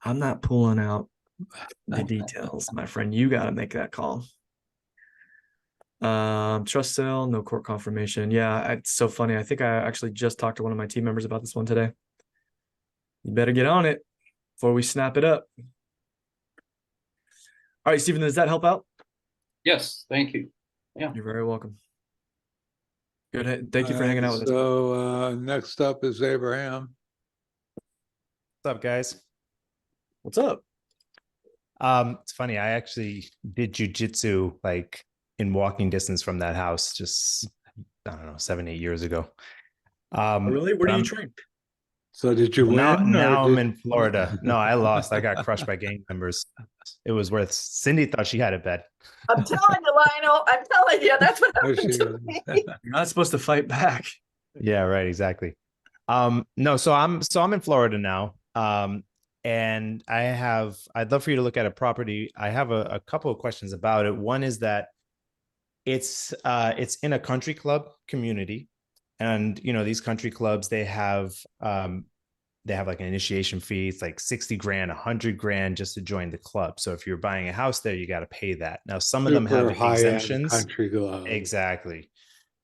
I'm not pulling out the details, my friend. You got to make that call. Trust sale, no court confirmation. Yeah, it's so funny. I think I actually just talked to one of my team members about this one today. You better get on it before we snap it up. All right, Stephen, does that help out? Yes, thank you. Yeah. You're very welcome. Good. Thank you for hanging out with us. So next up is Abraham. What's up, guys? What's up? It's funny. I actually did jujitsu like in walking distance from that house just, I don't know, 7-8 years ago. Really? Where but do you train? So did you now, win? now I'm did- in Florida. No, I lost. I got crushed by gang members. It was worth. Cindy thought she had it bad. I'm telling you, Lionel, I'm telling you, that's what There happened she to is. me. You're not supposed to fight back. Yeah, right. Exactly. No, so I'm in Florida now. And I'd love for you to look at a property. I have a couple of questions about it. One is that it's in a country club community, and these country clubs, they have like an initiation fee. It's like 60 grand, 100 grand just to join the club. So if you're buying a house there, you got to pay that. Now, some of them Super have high-end exemptions. country club. Exactly.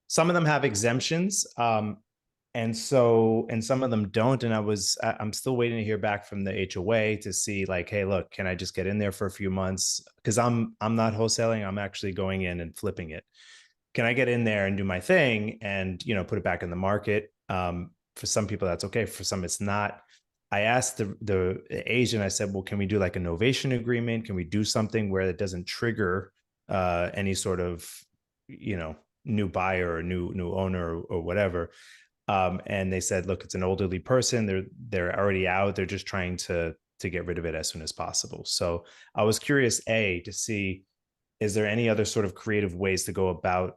Some of them have exemptions. And some of them don't. And I'm still waiting to hear back from the HOA to see like, hey, look, can I just get in there for a few months? Because I'm not wholesaling. I'm actually going in and flipping it. Can I get in there and do my thing and, put it back in the market? For some people, that's okay. For some, it's not. I asked the agent, I said, well, can we do like a novation agreement? Can we do something where it doesn't trigger any sort of, new buyer or new owner or whatever? And they said, look, it's an elderly person. They're already out. They're just trying to get rid of it as soon as possible. So I was curious, to see, is there any other sort of creative ways to go about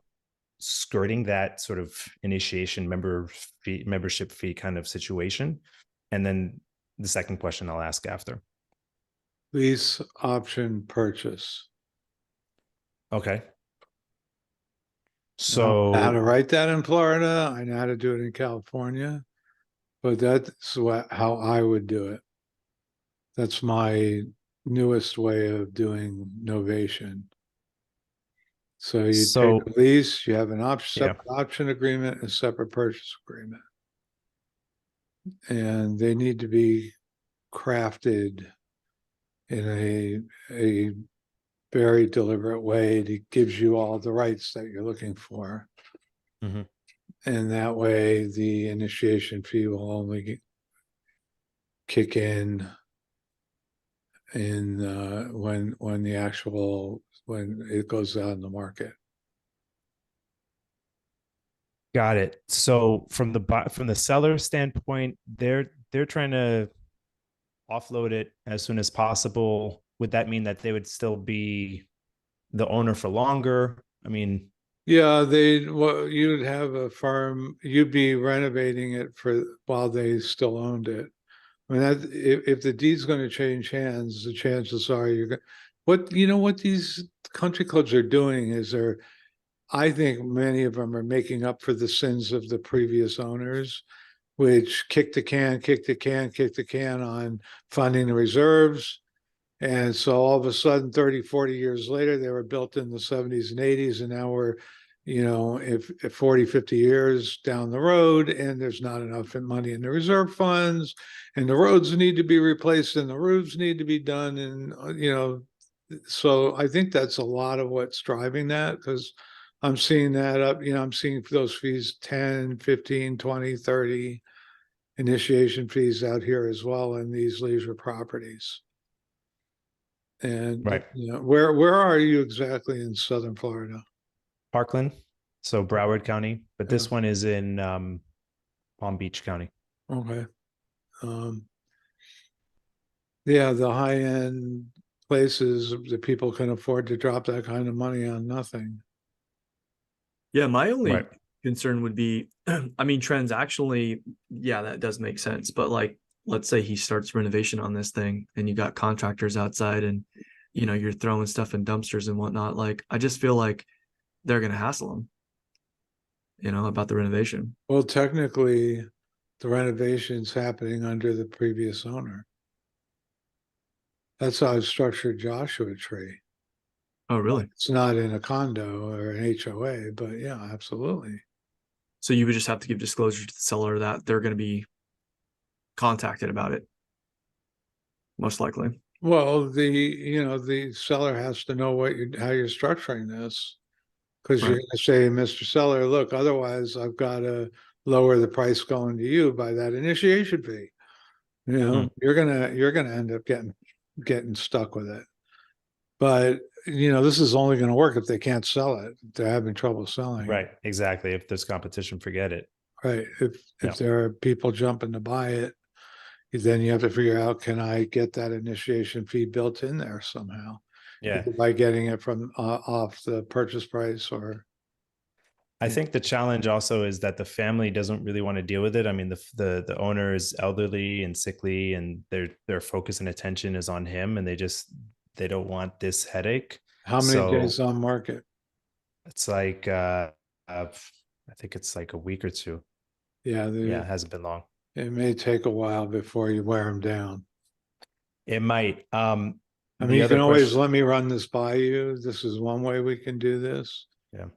skirting that sort of initiation membership fee kind of situation? And then the second question I'll ask after. Lease option purchase. Okay. I don't know how to So write that in Florida. I know how to do it in California, but that's how I would do it. That's my newest way of doing novation. So you take a lease, you have an separate option agreement, a separate purchase agreement. And they need to be crafted in a very deliberate way that gives you all the rights that you're looking for. Mhm. And that way the initiation fee will only kick in when it goes out in the market. Got it. So from the seller standpoint, they're trying to offload it as soon as possible. Would that mean that they would still be the owner for longer? I mean, yeah, you'd have a firm, you'd be renovating it while they still owned it. I mean, that if the deed's going to change hands, the chances are what these country clubs are doing is I think many of them are making up for the sins of the previous owners, which kicked the can on funding the reserves. And so all of a sudden, 30, 40 years later, they were built in the 70s and 80s. And now we're, if 40, 50 years down the road and there's not enough money in the reserve funds and the roads need to be replaced and the roofs need to be done. And, so I think that's a lot of what's driving that, because I'm seeing that up, I'm seeing those fees 10, 15, 20, 30. initiation fees out here as well in these leisure properties. And Right. you know, where are you exactly in Southern Florida? Parkland, so Broward County, but Yeah. this one is in Palm Beach County. Okay. Yeah, the high end places that people can afford to drop that kind of money on nothing. Yeah, my only Right. concern would be, I mean, transactionally, yeah, that does make sense. But like, let's say he starts renovation on this thing and you got contractors outside and, you know, you're throwing stuff in dumpsters and whatnot. Like, I just feel like they're going to hassle him, you know, about the renovation. Well, technically, the renovation's happening under the previous owner. That's how I've structured Joshua Tree. Oh, really? It's not in a condo or an HOA, but yeah, absolutely. So you would just have to give disclosure to the seller that they're going to be contacted about it, most likely. Well, the seller has to know how you're structuring this. Because you're Right. going to say, Mr. Seller, look, otherwise I've got to lower the price going to you by that initiation fee. You know, you're gonna end up getting stuck with it. But this is only going to work if they can't sell it. If they're having trouble selling it. Right. Exactly. If there's competition, forget it. Right. If Yeah. there are people jumping to buy it, then you have to figure out, can I get that initiation fee built in there somehow? Yeah. Either by getting it from off the purchase price or I think the challenge also is that the family doesn't really want to deal with it. I mean, the owner is elderly and sickly, and their focus and attention is on him, and they don't want this headache. how many So days on market? it's like I think it's like a week or two. Yeah, Yeah, it hasn't been long. it may take a while before you wear them down. It might. I mean, The you other can always question, let me run this by you. This is one way we can do this. yeah,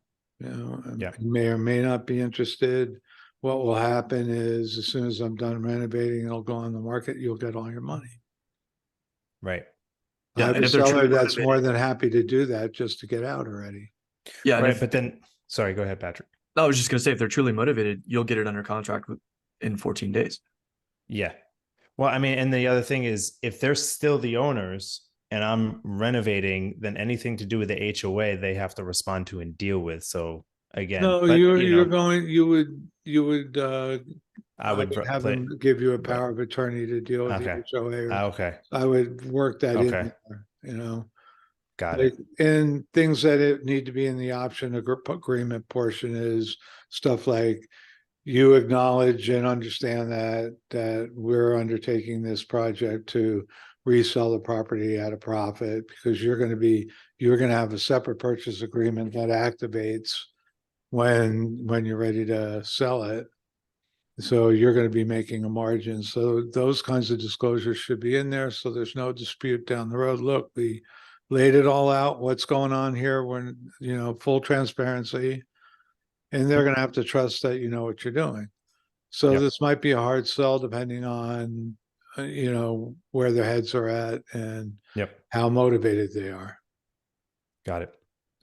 You may or may not be interested. What will happen is as soon as I'm done renovating, it'll go on the market. You'll get all your money. right, I Yeah. have And a if they're seller truly that's more motivated, than happy to do that just to get out already. yeah. And right. if, But then, sorry, go ahead, Patrick. I was just going to say, if they're truly motivated, you'll get it under contract in 14 days. Yeah. Well, I mean, and the other thing is, if they're still the owners and I'm renovating, then anything to do with the HOA, they have to respond to and deal with. So again, No, but you're going, you would I would have play. them give you a Right. power of attorney to deal with the Okay. HOA. Okay. I would work that in Okay. there, Got Like, it. and things that it need to be in the option agreement portion is stuff like you acknowledge and understand that we're undertaking this project to resell the property at a profit because you're going to have a separate purchase agreement that activates when you're ready to sell it. So you're going to be making a margin. So those kinds of disclosures should be in there. So there's no dispute down the road. Look, we laid it all out. What's going on here when, full transparency. And they're going to have to trust that you know what you're doing. So Yep. this might be a hard sell depending on, where their heads are at and Yep. how motivated they are. Got it.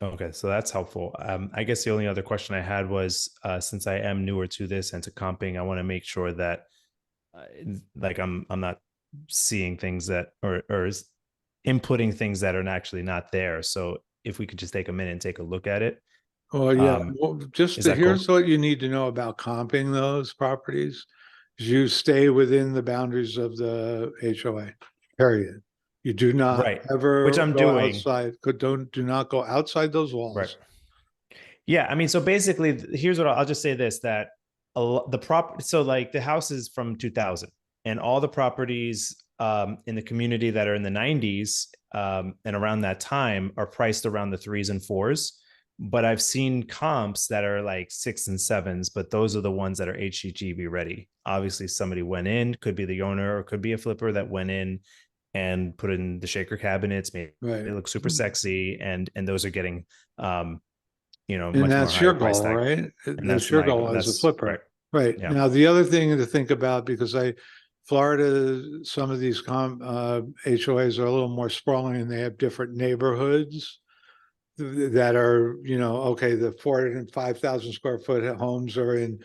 Okay, so that's helpful. I guess the only other question I had was, since I am newer to this and to comping, I want to make sure that, like, I'm not seeing things that or inputting things that are actually not there. So if we could just take a minute and take a look at it. Well, yeah, is that here's cool? what you need to know about comping those properties. You stay within the boundaries of the HOA, period. You do not Right. ever Which I'm go doing. outside. Do not go outside those walls. Right. Yeah, I mean, so basically, here's what I'll just say this: that so like the house is from 2000, and all the properties in the community that are in the 90s and around that time are priced around the 3s and 4s. But I've seen comps that are like 6s and 7s, but those are the ones that are HGTV ready. Obviously, somebody went in, could be the owner or could be a flipper that went in and put in the shaker cabinets, made Right. it look super sexy, and those are getting And much more that's higher your price goal, tag. right? And That's that's your my goal. goal as a That's flipper. right. Right. Yeah. Now, the other thing to think about, because Florida, some of these HOAs are a little more sprawling and they have different neighborhoods that are, okay, the 4,000 and 5,000 square foot homes are in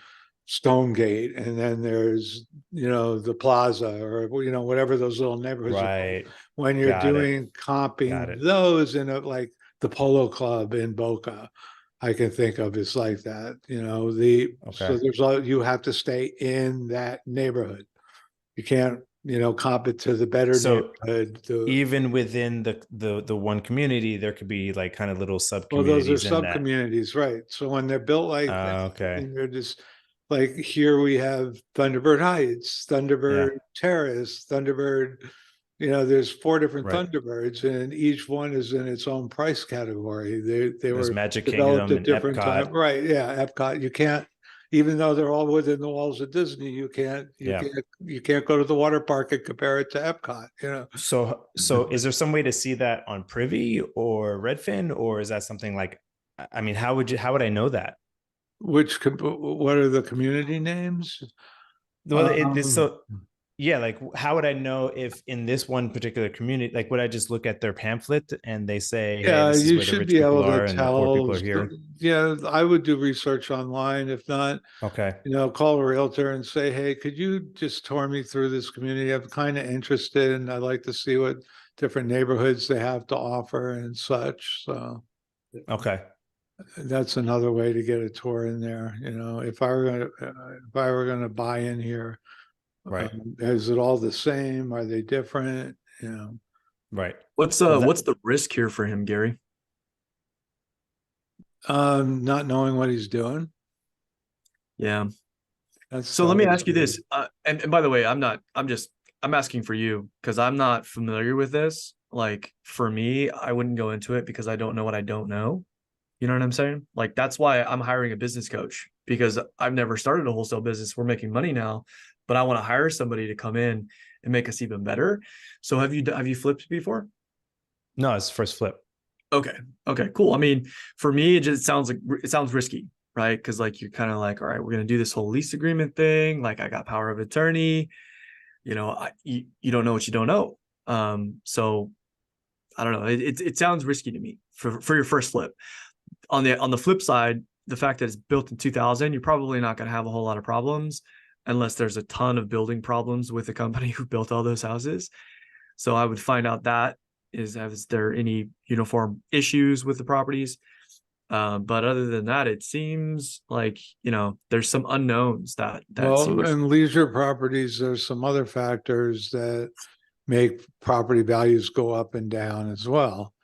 Stonegate, and then there's, the Plaza, or, whatever those little neighborhoods are called. Right. When you're Got it. doing Got comping it. those in like the Polo Club in Boca, I can think of it's like that, so Okay. there's you have to stay in that neighborhood. You can't, comp it to the better So neighborhood. even within the one community, there could be like kind of little sub Well, those are communities in sub that. communities, right? So when they're built like that, Okay. and they're just like, here we have Thunderbird Heights, Yeah. Thunderbird Terrace, Thunderbird. There's 4 different Right. Thunderbirds, and each one is in its own price category. They There's were Magic developed Kingdom at and different time, Epcot. right? Yeah, Epcot. You can't, even though they're all within the walls of Disney, Yeah. you can't go to the water park and compare it to Epcot. So is there some way to see that on Privy or Redfin, or is that something like, I mean, how would I know that? What are the community names? Well, Um, so yeah, like how would I know if in this one particular community, like would I just look at their pamphlet and they say, hey, Yeah, this is you where the should rich be people able to are and the poor tell. people are here? Yeah, I would do research online. If not, Okay. call a realtor and say, hey, could you just tour me through this community? I'm kind of interested, and I'd like to see what different neighborhoods they have to offer and such. So Okay. that's another way to get a tour in there. If I were gonna buy in here, Right. is it all the same? Are they different? Right. What's Well, what's the risk here for him, Gary? Not knowing what he's doing. Yeah. That's So let me ask you this. And by the way, I'm asking for you because I'm not familiar with this. Like for me, I wouldn't go into it because I don't know what I don't know. You know what I'm saying? Like that's why I'm hiring a business coach because I've never started a wholesale business. We're making money now, but I want to hire somebody to come in and make us even better. So have you flipped before? no, it's first flip. Okay. Okay, cool. I mean, for me, it sounds risky, right? Because like you're kind of like, all right, we're gonna do this whole lease agreement thing. Like I got power of attorney. You don't know what you don't know. So I don't know. It sounds risky to me for your first flip. On the flip side, the fact that it's built in 2000, you're probably not going to have a whole lot of problems unless there's a ton of building problems with the company who built all those houses. So I would find out that is there any uniform issues with the properties. But other than that, it seems like there's some unknowns that Well, seems in leisure properties, there's some other factors that make property values go up and down as well,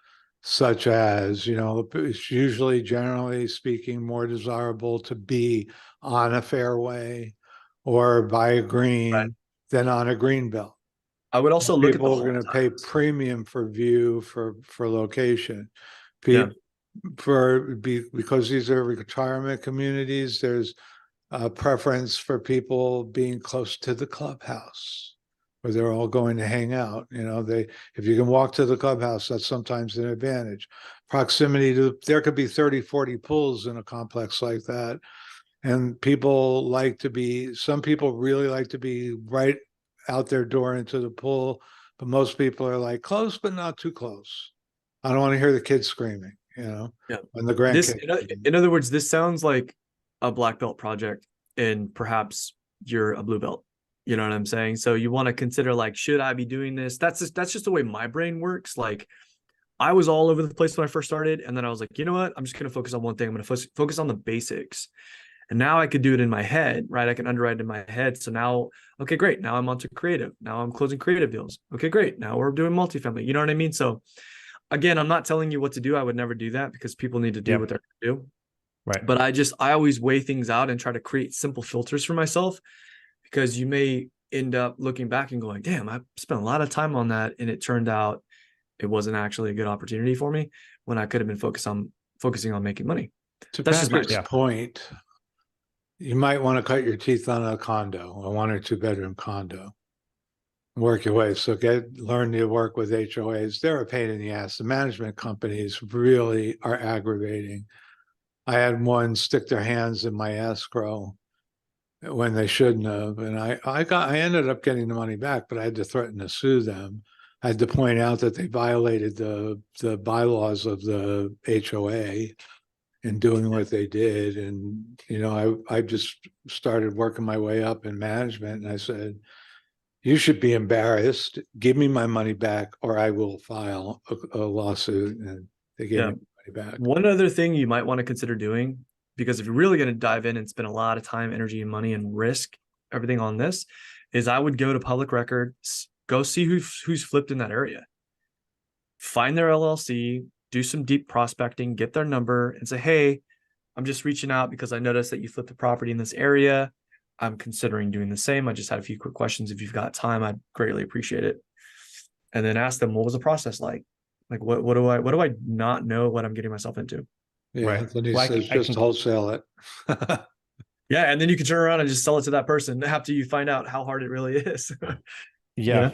such as, it's usually, generally speaking, more desirable to be on a fairway or by a right. green than on a green belt. I would also look at the People are whole going to pay times. premium for view, for location. Yeah. Because these are retirement communities, there's a preference for people being close to the clubhouse where they're all going to hang out. If you can walk to the clubhouse, that's sometimes an advantage. Proximity to, there could be 30, 40 pools in a complex like that. And some people really like to be right out their door into the pool, but most people are like close, but not too close. I don't want to hear the kids screaming, Yeah. when the This, grandkids. in other words, this sounds like a black belt project, and perhaps you're a blue belt. You know what I'm saying? So you want to consider like, should I be doing this? That's just the way my brain works. Like I was all over the place when I first started, and then I was like, you know what? I'm just gonna focus on one thing. I'm gonna focus on the basics. And now I could do it in my head, right? I can underwrite it in my head. So now, okay, great. Now I'm onto creative. Now I'm closing creative deals. Okay, great. Now we're doing multifamily. You know what I mean? So again, I'm not telling you what to do. I would never do that because people need to do what Yep. they're going to do. Right. But I always weigh things out and try to create simple filters for myself because you may end up looking back and going, damn, I spent a lot of time on that. And it turned out it wasn't actually a good opportunity for me when I could have been focusing on making money. To That's just my Patrick's point, you might want to cut your teeth on a condo, a 1 or 2 bedroom condo. Work your way. So learn to work with HOAs. They're a pain in the ass. The management companies really are aggravating. I had one stick their hands in my escrow when they shouldn't have, and I ended up getting the money back, but I had to threaten to sue them. I had to point out that they violated the bylaws of the HOA, in doing what they did. And, you know, I just started working my way up in management, and I said, you should be embarrassed. Give me my money back, or I will file a lawsuit. And they gave Yeah. me money back. One other thing you might want to consider doing, because if you're really going to dive in and spend a lot of time, energy, and money and risk everything on this, is I would go to public records, go see who's flipped in that area, find their LLC, do some deep prospecting, get their number, and say, hey, I'm just reaching out because I noticed that you flipped a property in this area. I'm considering doing the same. I just had a few quick questions. If you've got time, I'd greatly appreciate it. And then ask them, what was the process like? Like, what do I not know what I'm getting myself into? Yeah. Right. Then he Well, says, I just can, wholesale it. Yeah, and then you can turn around and just sell it to that person after you find out how hard it really is. yeah.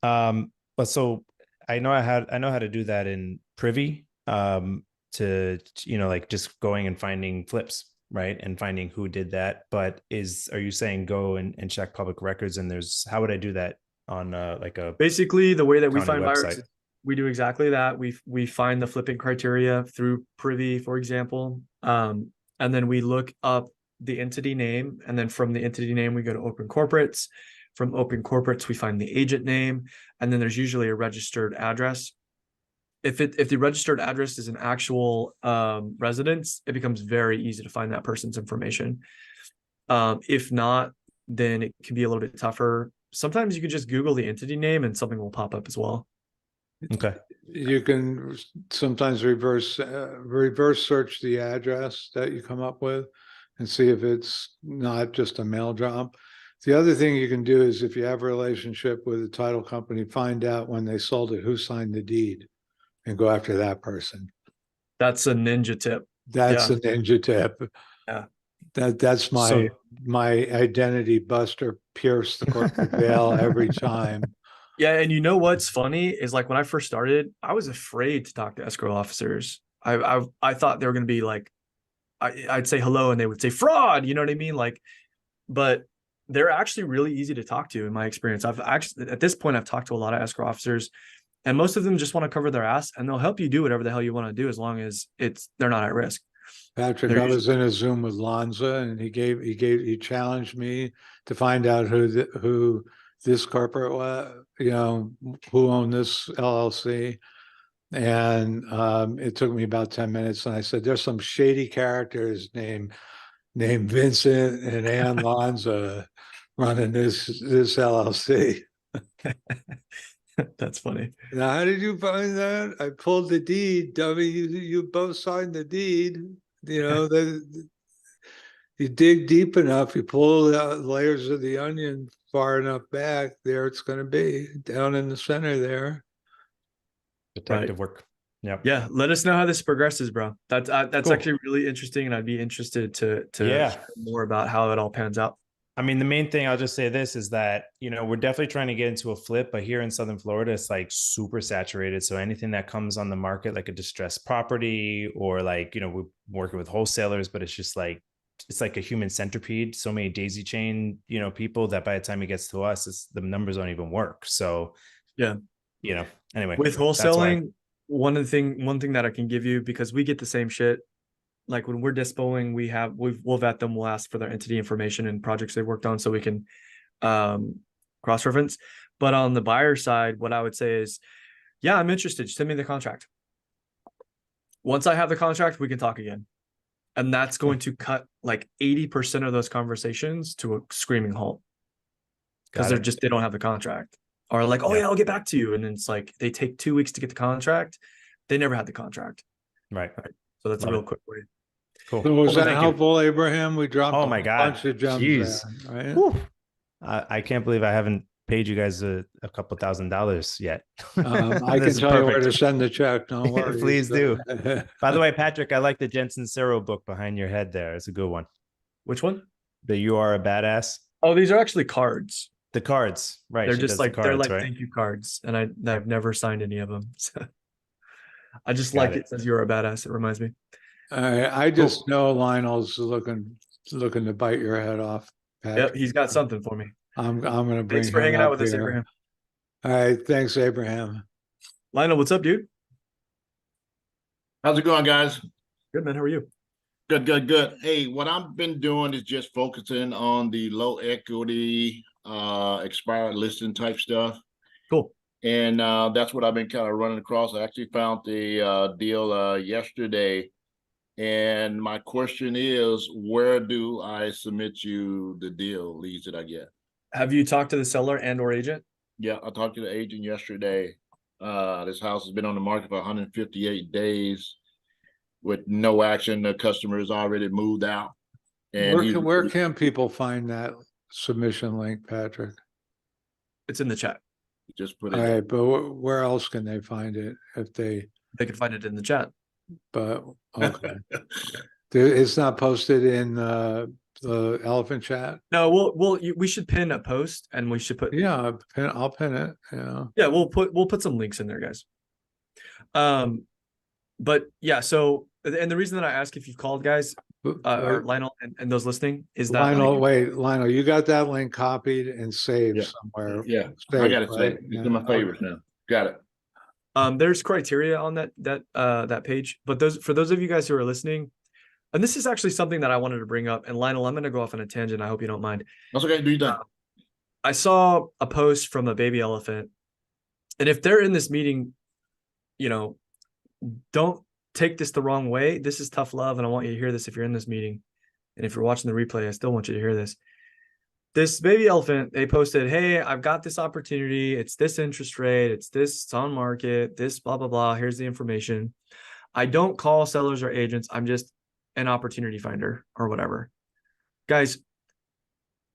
know? But so I know how to do that in Privy. To, you know, like just going and finding flips, right, and finding who did that. But are you saying go and check public records? And how would I do that on like a Basically, the way that we county find buyers, website? we do exactly that. We find the flipping criteria through Privy, for example, and then we look up the entity name, and then from the entity name we go to open corporates. From open corporates we find the agent name, and then there's usually a registered address. If the registered address is an actual residence, it becomes very easy to find that person's information. If not, then it can be a little bit tougher. Sometimes you can just Google the entity name and something will pop up as well. Okay. You can sometimes reverse search the address that you come up with and see if it's not just a mail drop. The other thing you can do is, if you have a relationship with a title company, find out when they sold it, who signed the deed, and go after that person. That's a ninja tip. That's Yeah. a ninja tip. Yeah. That's my identity buster, pierce the corporate veil every time. Yeah, and you know what's funny is, like, when I first started, I was afraid to talk to escrow officers. I thought they were going to be like, I'd say hello and they would say fraud. You know what I mean? Like, but they're actually really easy to talk to in my experience. I've actually, at this point, I've talked to a lot of escrow officers, and most of them just want to cover their ass, and they'll help you do whatever the hell you want to do as long as they're not at risk. Patrick, I was in a Zoom with Lanza, and he challenged me to find out who this corporate was, you know, who owned this LLC. And it took me about 10 minutes. And I said, there's some shady characters named Vincent and Ann Lanza running this LLC. That's funny. Now, how did you find that? I pulled the deed, dummy. You both signed the deed. You know, you dig deep enough, you pull out layers of the onion far enough back, there it's going to be, down in the center there. Detective work. Yeah, let us know how this progresses, bro. That's Cool. actually really interesting, and I'd be interested to Yeah. hear more about how it all pans out. I mean, the main thing, I'll just say this, is that, you know, we're definitely trying to get into a flip, but here in Southern Florida, it's like super saturated. So anything that comes on the market, like a distressed property, or like, you know, we're working with wholesalers, but it's just like, it's like a human centipede. So many daisy chain, you know, people that by the time it gets to us, the numbers don't even work. So, yeah, you know, anyway, with wholesaling, one thing that I can give you, because we get the same shit. Like when we're dispoing, we'll vet them. We'll ask for their entity information and projects they worked on, so we can cross-reference. But on the buyer side, what I would say is, yeah, I'm interested. Send me the contract. Once I have the contract, we can talk again. And that's going to cut like 80% of those conversations to a screaming halt, because they don't have the contract, or like, oh yeah, I'll get back to you. And then it's like, they take 2 weeks to get the contract. They never had the contract. Right. So that's a real quick way. Cool. So was that helpful, Abraham? We dropped a bunch of gems there, right? I can't believe I haven't paid you guys a couple $1,000s yet. I can tell you where to send the check. Don't worry. Please do. By the way, Patrick, I like the Jensen Cero book behind your head there. It's a good one. Which one? The You Are a Badass. Oh, these are actually cards. The cards, right? They're just like, cards, right? thank you cards, and I've never signed any of them. So I just like it says you're a badass. It reminds me. I just know Lionel's looking to bite your head off, Patrick. Yep, he's got something for me. I'm going to bring. Thanks for hanging out with us, Abraham. All right, thanks, Abraham. Lionel, what's up, dude? How's it going, guys? Good, man. How are you? Good, good, good. Hey, what I've been doing is just focusing on the low equity, expired listing type stuff. Cool. And that's what I've been kind of running across. I actually found the deal yesterday. And my question is, where do I submit you the deal leads that I get? Have you talked to the seller and or agent? Yeah, I talked to the agent yesterday. This house has been on the market for 158 days with no action. The customer has already moved out. And Where can people find that submission link, Patrick? It's in the chat. just put All it. right, but where else can they find it if they, They can find it in the chat. but, okay. It's not posted in the elephant chat? No, we should pin a post and we should put, Yeah, I'll pin it, yeah. yeah, we'll put some links in there, guys. But yeah, so, and the reason that I ask if you've called, guys, or Lionel and those listening is that Lionel, you got that link copied and saved Yeah. somewhere? Yeah, I Saved, got it right? saved. It's in my favorites now. Got it. there's criteria on that page, but for those of you guys who are listening, and this is actually something that I wanted to bring up, and Lionel, I'm going to go off on a tangent. I hope you don't mind. That's okay. Do you think? I saw a post from a baby elephant, and if they're in this meeting, don't take this the wrong way. This is tough love, and I want you to hear this if you're in this meeting. And if you're watching the replay, I still want you to hear this. This baby elephant, they posted, hey, I've got this opportunity. It's this interest rate. It's on market, this blah, blah, blah. Here's the information. I don't call sellers or agents. I'm just an opportunity finder or whatever. Guys,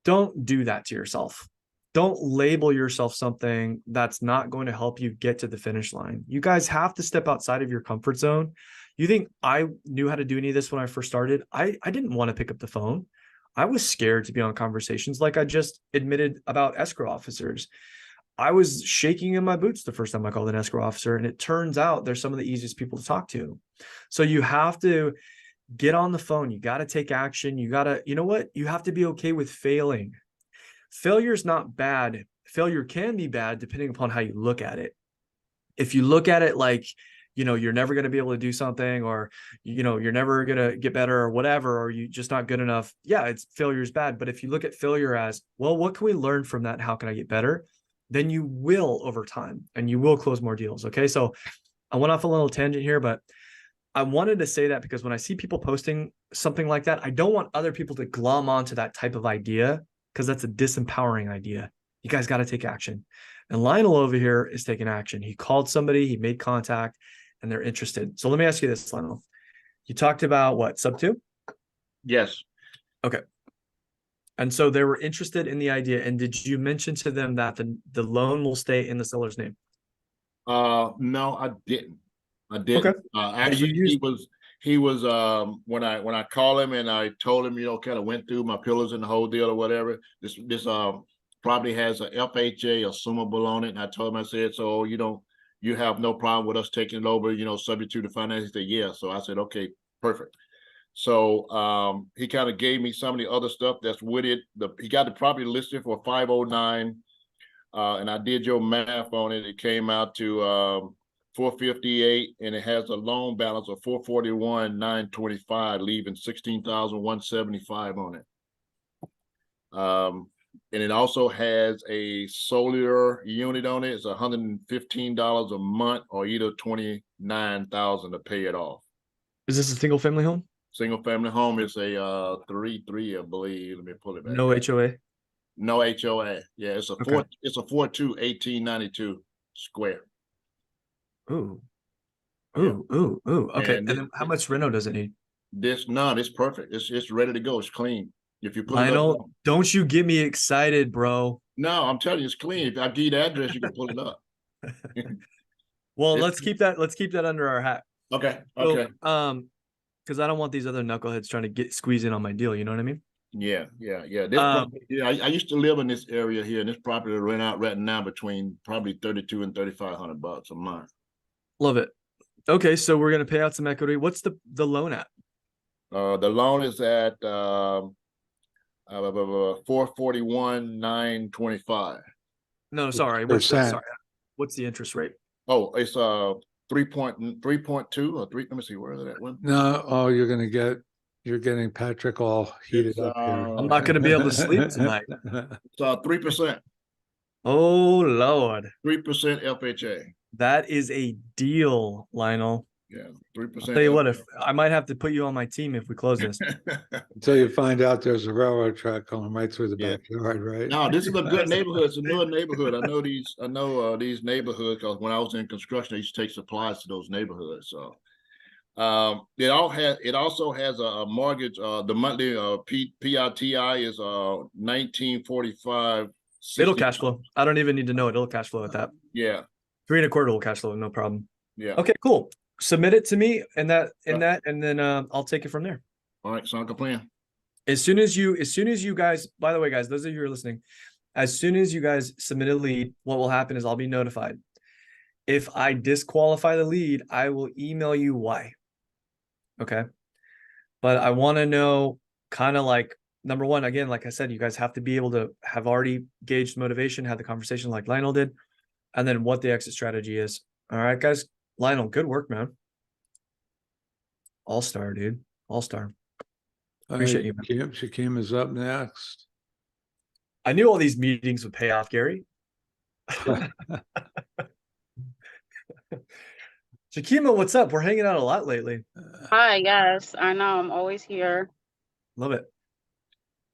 don't do that to yourself. Don't label yourself something that's not going to help you get to the finish line. You guys have to step outside of your comfort zone. You think I knew how to do any of this when I first started? I didn't want to pick up the phone. I was scared to be on conversations, like I just admitted about escrow officers. I was shaking in my boots the first time I called an escrow officer, and it turns out they're some of the easiest people to talk to. So you have to get on the phone. You got to take action. You got to, you know what? You have to be okay with failing. Failure is not bad. Failure can be bad depending upon how you look at it. If you look at it like, you're never going to be able to do something, or, you're never going to get better or whatever, or you're just not good enough. Yeah, failure is bad. But if you look at failure as, well, what can we learn from that? How can I get better? Then you will over time, and you will close more deals. Okay. So I went off a little tangent here, but I wanted to say that because when I see people posting something like that, I don't want other people to glom onto that type of idea, because that's a disempowering idea. You guys got to take action. And Lionel over here is taking action. He called somebody, he made contact, and they're interested. So let me ask you this, Lionel. You talked about what, sub 2? Yes. Okay. And so they were interested in the idea. And did you mention to them that the loan will stay in the seller's name? No, I didn't. Okay. Actually, he was when I called him and I told him, kind of went through my pillars and the whole deal or whatever. This property has a FHA assumable on it, and I told him, I said, so you have no problem with us taking it over, subject to the finance? He said, yeah. So I said, okay, perfect. So he kind of gave me some of the other stuff that's with it. He got the property listed for 509, and I did your math on it. It came out to 458, and it has a loan balance of 441,925, leaving 16,175 on it. And it also has a solar unit on it. It's $115 a month, or either $29,000 to pay it off. Is this a single family home? Single family home is a 3-3, I believe. Let me pull it back. No HOA. No HOA. Yeah, it's a Okay. It's a 4.2, 1892 square. Ooh. Yeah. Ooh. Okay. And And then how much reno does it need? It's perfect. It's ready to go. It's clean. If you put it Lionel, up. don't you get me excited, bro. No, I'm telling you, it's clean. If I give you the address, you can pull it up. Well, Let's keep that under our hat. Okay. So, Okay. because I don't want these other knuckleheads trying to squeeze in on my deal. You know what I mean? Yeah. This property, I used to live in this area here, and this property rent out right now between probably $3,200 and $3,500 a month. Love it. Okay, so we're gonna pay out some equity. What's the loan at? The loan is at 441,925. No, sorry. What's the interest rate? Oh, it's 3.2 or 3. Let me see, where is that one? No, oh, you're getting Patrick all heated It's, up here. I'm not gonna be able to sleep tonight. It's 3%, Oh Lord, 3% FHA. that is a deal, Lionel. Yeah, I'll 3%. tell you what, if I might have to put you on my team if we close this. Until you find out there's a railroad track going right through the Yeah. backyard, right? No, this is a good neighborhood. It's a newer neighborhood. I know these neighborhoods because when I was in construction, I used to take supplies to those neighborhoods. So it also has a mortgage. The monthly PITI is 1945. It'll cash flow. I don't even need to know it. It'll cash flow at that. Yeah, 3.25 will cash flow, no problem. yeah. Okay, cool. Submit it to me and and then I'll take it from there. All right, sound like a plan. As soon as you guys, by the way, guys, those of you who are listening, as soon as you guys submit a lead, what will happen is I'll be notified. If I disqualify the lead, I will email you why. Okay. But I want to know kind of like, number one, again, like I said, you guys have to be able to have already gauged motivation, had the conversation like Lionel did, and then what the exit strategy is. All right, guys. Lionel, good work, man. All-star, dude. All-star. Appreciate you, man. Shakim is up next. I knew all these meetings would pay off, Gary. Shakima, what's up? We're hanging out a lot lately. Hi, yes, I know. I'm always here. Love it.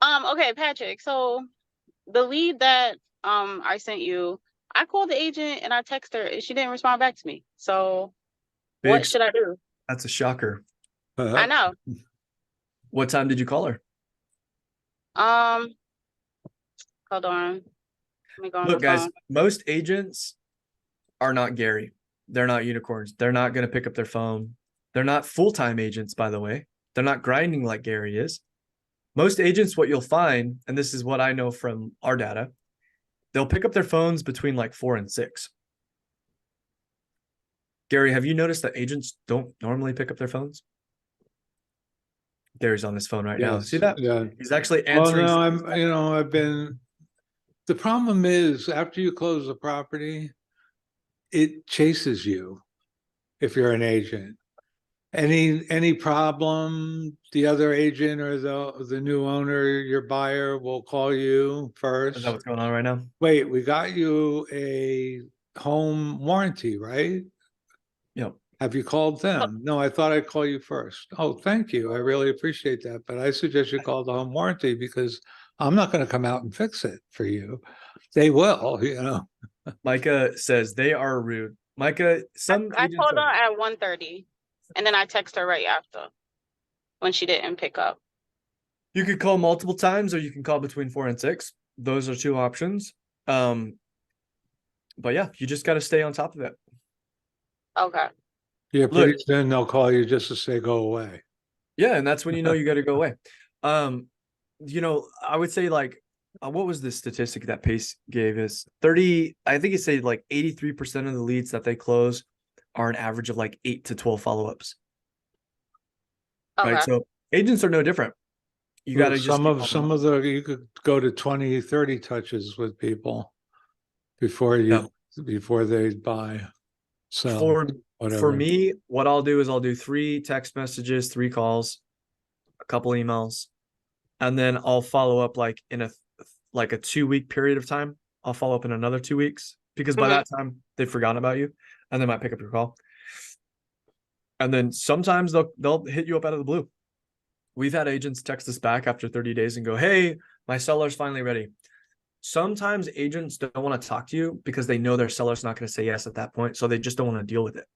Okay, Patrick. So the lead that I sent you, I called the agent and I texted her and she didn't respond back to me. So what should I do? That's a shocker. I know. What time did you call her? Hold on. Let me go on Look, the guys, phone. most agents are not Gary. They're not unicorns. They're not going to pick up their phone. They're not full-time agents, by the way. They're not grinding like Gary is. Most agents, what you'll find, and this is what I know from our data, they'll pick up their phones between like 4 and 6. Gary, have you noticed that agents don't normally pick up their phones? Gary's on his phone right now. See that? Yeah. He's actually answering. Well, no, the problem is after you close the property, it chases you if you're an agent. Any problem, the other agent or the new owner, your buyer will call you first. Is that what's going on right now? Wait, we got you a home warranty, right? Yep. Have you called them? No, I thought I'd call you first. Oh, thank you. I really appreciate that. But I suggest you call the home warranty because I'm not going to come out and fix it for you. They will, Micah says they are rude. Micah, I called her at 1:30 and then I texted her right after when she didn't pick up. You could call multiple times or you can call between 4 and 6. Those are 2 options. But yeah, you just got to stay on top of it. Okay. Yeah, pretty soon they'll call you just to say go away. Yeah, and that's when you know you got to go away. I would say like, what was the statistic that Pace gave us? 30, I think it said like 83% of the leads that they close are an average of like 8 to 12 follow-ups. Okay. Right. So agents are no different. You got to just you could go to 20, 30 touches with people before they buy. So for me, what I'll do is I'll do 3 text messages, 3 calls, a couple emails, and then I'll follow up like in a 2-week period of time. I'll follow up in another 2 weeks because by that time they've forgotten about you and they might pick up your call. And then sometimes they'll hit you up out of the blue. We've had agents text us back after 30 days and go, "Hey, my seller's finally ready." Sometimes agents don't want to talk to you because they know their seller's not going to say yes at that point. So they just don't want to deal with it.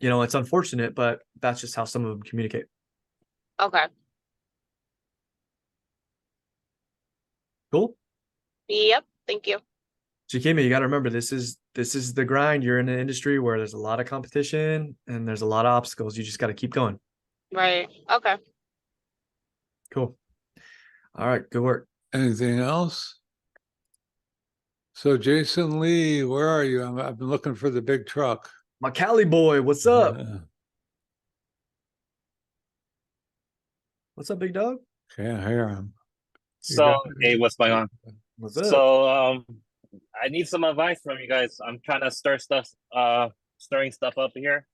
It's unfortunate, but that's just how some of them communicate. Okay. Cool. Yep. Thank you. Shakima, you got to remember, this is the grind. You're in an industry where there's a lot of competition and there's a lot of obstacles. You just got to keep going. Right. Okay. Cool. All right. Good work. Anything else? So Jason Lee, where are you? I've been looking for the big truck. My Cali boy, what's up? What's up, big dog? Can't hear him. So, hey, what's going on? What's up? So, I need some advice from you guys. I'm trying to stirring stuff up here.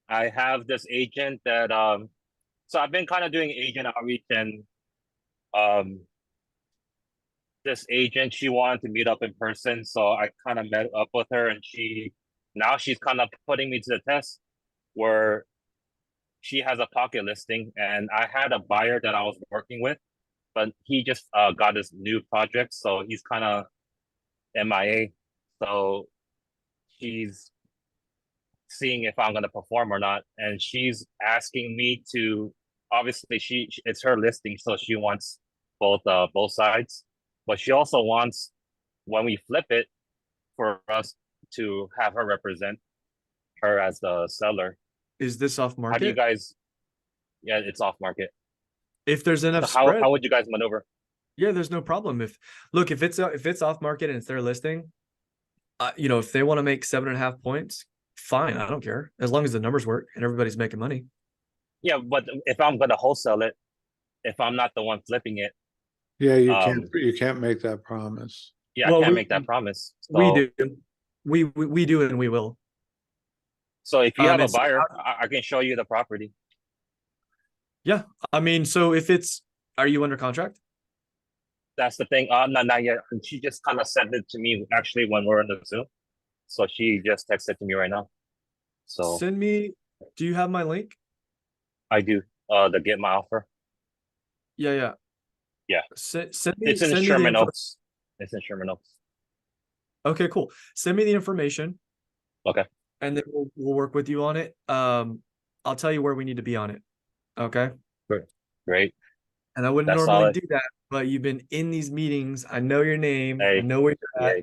I have this agent that so I've been kind of doing agent outreach, and um this agent, she wanted to meet up in person, so I kind of met up with her, and she's kind of putting me to the test where she has a pocket listing, and I had a buyer that I was working with, but he just got his new project, so he's kind of MIA. So she's seeing if I'm going to perform or not, and she's asking me to. Obviously, it's her listing, so she wants both sides, but she also wants, when we flip it, for us to have her represent her as the seller. Is this off How do you market? guys? Yeah, it's off market. If there's enough So spread, how would you guys maneuver? yeah, there's no problem. If it's off market and it's their listing, if they want to make 7.5 points, fine. I don't care as long as the numbers work and everybody's making money. Yeah, but if I'm going to wholesale it, if I'm not the one flipping it, Yeah, um, you can't make that promise. yeah, I Well, can't make that promise. we So, do, we do, and we will. so if you have a It's buyer, I can show you the property. yeah. I mean, so are you under contract? That's the thing. Not yet. And she just kind of sent it to me actually when we're in the Zoom. So she just texted to me right now. So Send me. Do you have my link? I do. The get my offer. Yeah. Yeah. Send me. It's in Send me the Sherman info. Oaks. It's in Sherman Oaks. Okay, cool. Send me the information. Okay. And then we'll work with you on it. I'll tell you where we need to be on it. Okay. Great. And I wouldn't That's normally solid. do that, but you've been in these meetings. I know your name. I Hey, know where you're at.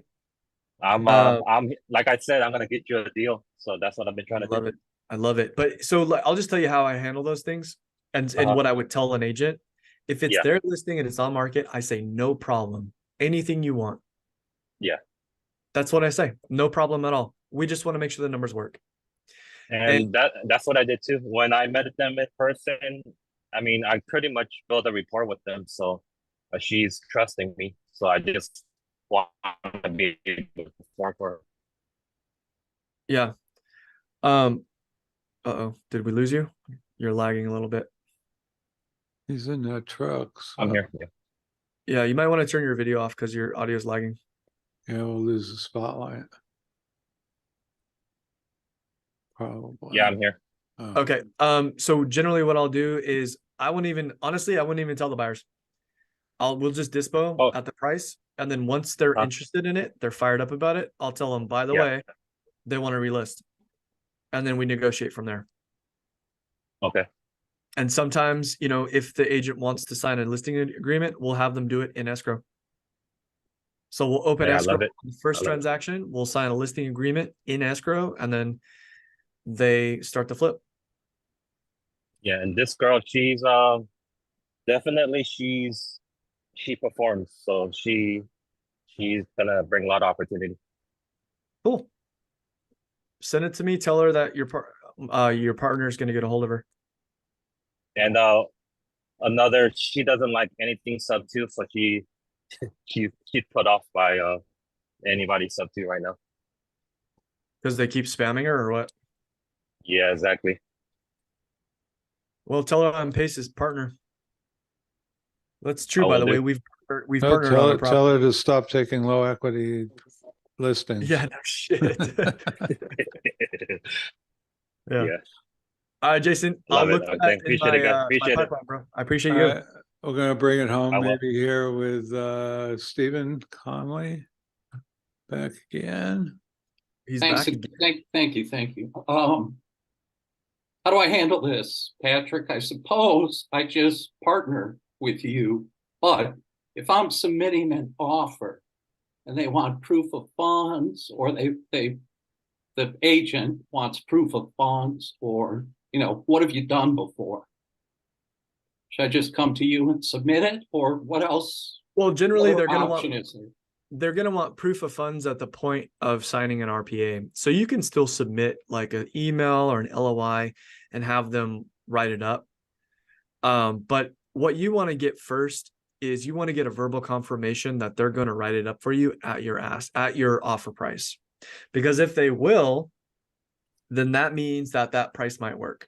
yeah. I'm like I said, I'm gonna get you a deal. So that's what I've been trying to do. I love it. But so I'll just tell you how I handle those things and what I would tell an agent. If it's Yeah. their listing and it's on market, I say no problem. Anything you want. Yeah. That's what I say. No problem at all. We just want to make sure the numbers work. And that's what I did too. When I met them in person, I mean, I pretty much built a rapport with them. So she's trusting me. So I just want to be able to perform for her. Yeah. Uh-oh. Did we lose you? You're lagging a little bit. He's in that truck. So, I'm here. Yeah. Yeah, you might want to turn your video off because your audio is lagging. yeah, we'll lose the spotlight. Probably. Yeah, I'm here. Oh. Okay. So generally what I'll do is I wouldn't even tell the buyers. We'll just dispo at the price. And then once they're interested in it, they're fired up about it. I'll tell them, by the way, they want to relist. And then we negotiate from there. Okay. And sometimes, if the agent wants to sign a listing agreement, we'll have them do it in escrow. So we'll open escrow on the first transaction. We'll sign a listing agreement in escrow, and then they start to flip. Yeah, and this girl, she's definitely she performs, so she's gonna bring a lot of opportunity. Cool. Send it to me. Tell her that your partner is gonna get a hold of her. And she doesn't like anything sub 2, so she's put off by anybody sub 2 right now. Because they keep spamming her or what? Yeah, exactly. Well, tell her I'm Pace's partner. That's true, by the way. We've No, partnered on a property. tell her to stop taking low equity listings. Yeah, no shit. Yeah. All right, Jason. Love I'll look it. for that in Appreciate it, guys. Appreciate it. pipeline, bro. I appreciate you. We're gonna bring it home I will. maybe here with Stephen Conley back again. He's Thanks. back. Thank you. How do I handle this, Patrick? I suppose I just partner with you, but if I'm submitting an offer and they want proof of funds, or the agent wants proof of funds, or what have you done before? Should I just come to you and submit it, or what else? Well, generally they're gonna want proof of funds at the point of signing an RPA. So you can still submit like an email or an LOI and have them write it up. But what you want to get first is you want to get a verbal confirmation that they're going to write it up for you at your offer price. Because if they will, then that means that that price might work.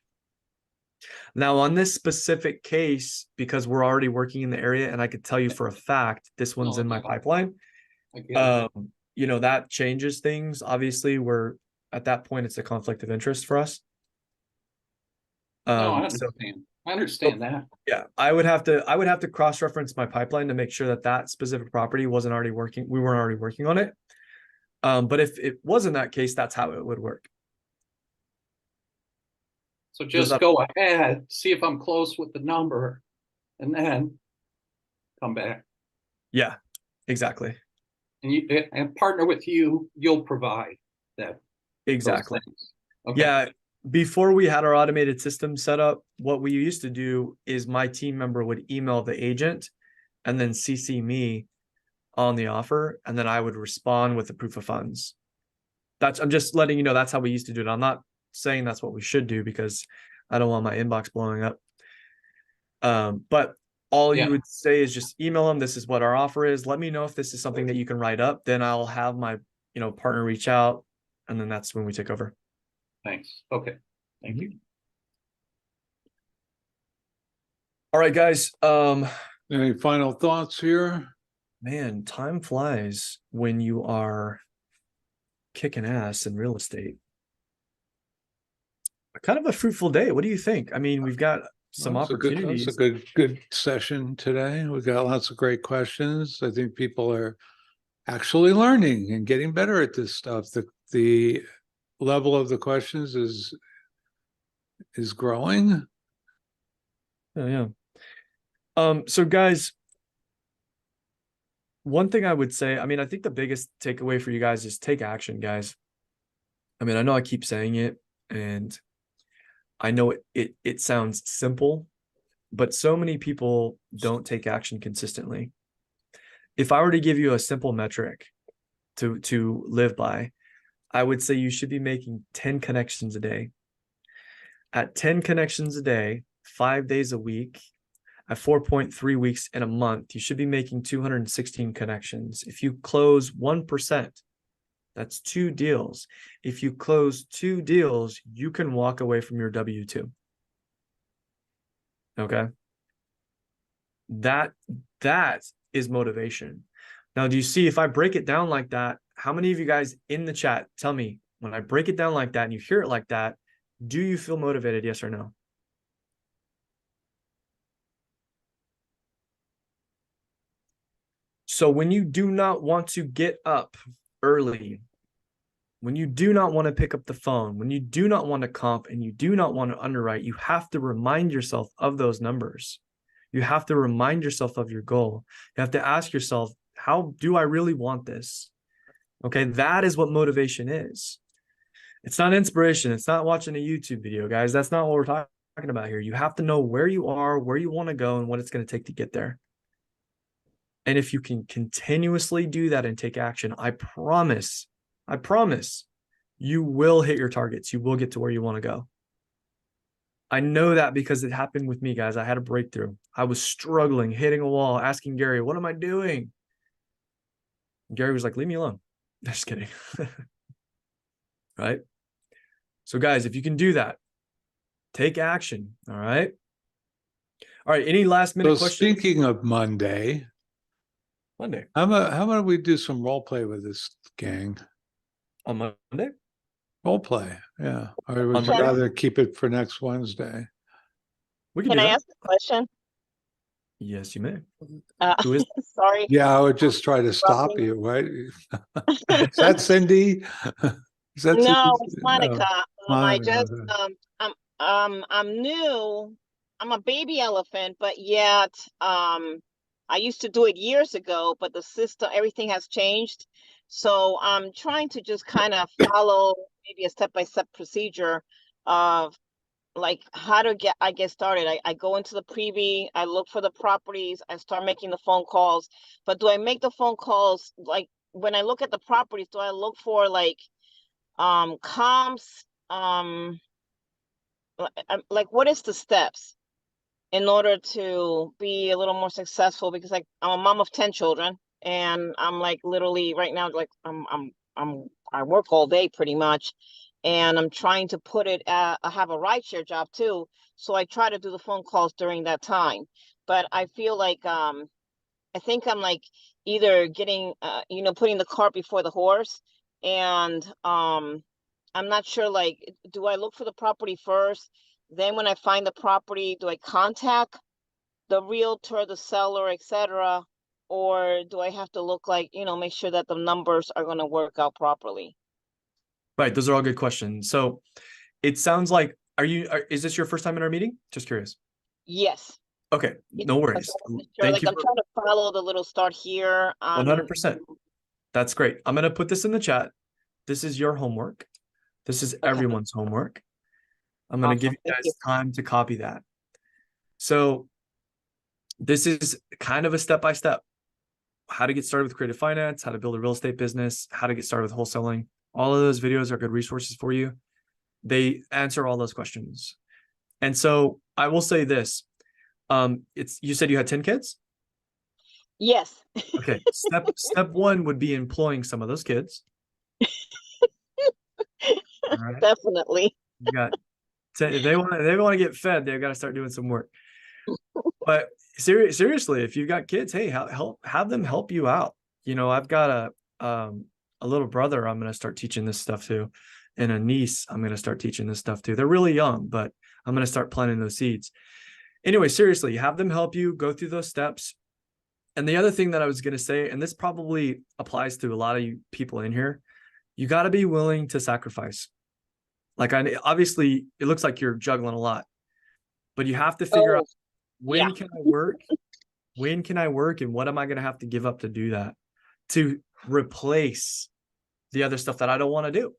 Now, on this specific case, because we're already working in the area, and I could tell you for a fact this one's in my pipeline, you know, that changes things. Obviously, we're at that point, it's a conflict of interest for us. No, I understand. I understand that. Yeah, I would have to cross-reference my pipeline to make sure that that specific property wasn't already working. We weren't already working on it. But if it wasn't that case, that's how it would work. So just go ahead, see if I'm close with the number, and then come back. Yeah, exactly. And partner with you, you'll provide that. Exactly. Okay. Yeah. Before we had our automated system set up, what we used to do is my team member would email the agent and then CC me on the offer, and then I would respond with the proof of funds. I'm just letting you know that's how we used to do it. I'm not saying that's what we should do because I don't want my inbox blowing up. But all you would say is just email them. This is what our offer is. Let me know if this is something that you can write up. Then I'll have my, partner reach out, and then that's when we take over. Thanks. Okay. Thank you. All right, guys. Any final thoughts here? Man, time flies when you are kicking ass in real estate. Kind of a fruitful day. What do you think? I mean, we've got some opportunities. It's a good session today. We got lots of great questions. I think people are actually learning and getting better at this stuff. The level of the questions is growing. Yeah. So guys, one thing I would say, I mean, I think the biggest takeaway for you guys is take action, guys. I mean, I know I keep saying it, and I know it sounds simple, but so many people don't take action consistently. If I were to give you a simple metric to live by, I would say you should be making 10 connections a day. At 10 connections a day, 5 days a week, at 4.3 weeks in a month, you should be making 216 connections. If you close 1%, that's 2 deals. If you close 2 deals, you can walk away from your W-2. Okay. That is motivation. Now, do you see, if I break it down like that, how many of you guys in the chat tell me, when I break it down like that and you hear it like that, do you feel motivated? Yes or no? So when you do not want to get up early, when you do not want to pick up the phone, when you do not want to comp, and you do not want to underwrite, you have to remind yourself of those numbers. You have to remind yourself of your goal. You have to ask yourself, how do I really want this? Okay, that is what motivation is. It's not inspiration. It's not watching a YouTube video, guys. That's not what we're talking about here. You have to know where you are, where you want to go, and what it's going to take to get there. And if you can continuously do that and take action, I promise, you will hit your targets. You will get to where you want to go. I know that because it happened with me, guys. I had a breakthrough. I was struggling, hitting a wall, asking Gary, what am I doing? And Gary was like, leave me alone. Just kidding. Right? So guys, if you can do that, take action. All right. All right. Any last minute questions? Speaking of Monday, how about we do some role play with this gang? On Monday? Role play, yeah. Or would you rather keep it for next Wednesday? Can I ask a question? Yes, you may. Who is? Sorry. Yeah, I would just try to stop you, right? Is that Cindy? Is that no, Cindy? it's Monica. Monica. I'm new. I'm a baby elephant, but yet, I used to do it years ago, but the system, everything has changed. So I'm trying to just kind of follow maybe a step-by-step procedure of like how to get started. I go into the preview, I look for the properties, I start making the phone calls. But do I make the phone calls, like when I look at the properties, do I look for like comps, like what is the steps? in order to be a little more successful, because like I'm a mom of 10 children, and I'm like literally right now, like I work all day pretty much, and I'm trying to put it at, I have a rideshare job too, so I try to do the phone calls during that time. But I feel like I think I'm like either getting putting the cart before the horse, and I'm not sure, like, do I look for the property first? Then when I find the property, do I contact the realtor, the seller, etc.? Or do I have to look like, make sure that the numbers are going to work out properly? Right. Those are all good questions. So it sounds like, is this your first time in our meeting? Just curious. Yes. Okay. Yeah, No worries. sure. Thank Like you I'm trying to follow the little start here. 100%. That's great. I'm going to put this in the chat. This is your homework. This is everyone's homework. I'm going to give Awesome. you Thank guys you. time to copy that. So this is kind of a step-by-step. How to get started with creative finance, how to build a real estate business, how to get started with wholesaling. All of those videos are good resources for you. They answer all those questions. And so I will say this. You said you had 10 kids? Yes. Okay. Step one would be employing some of those kids. All right. Definitely. You got 10, if they want to get fed, they've got to start doing some work. But seriously, if you've got kids, hey, have them help you out. I've got a little brother I'm going to start teaching this stuff to, and a niece I'm going to start teaching this stuff to. They're really young, but I'm going to start planting those seeds. Anyway, seriously, have them help you go through those steps. And the other thing that I was going to say, and this probably applies to a lot of you people in here, you got to be willing to sacrifice. Like, obviously, it looks like you're juggling a lot, but you have to figure out, when can I work? When can I work? And what am I going to have to give up to do that, to replace the other stuff that I don't want to do?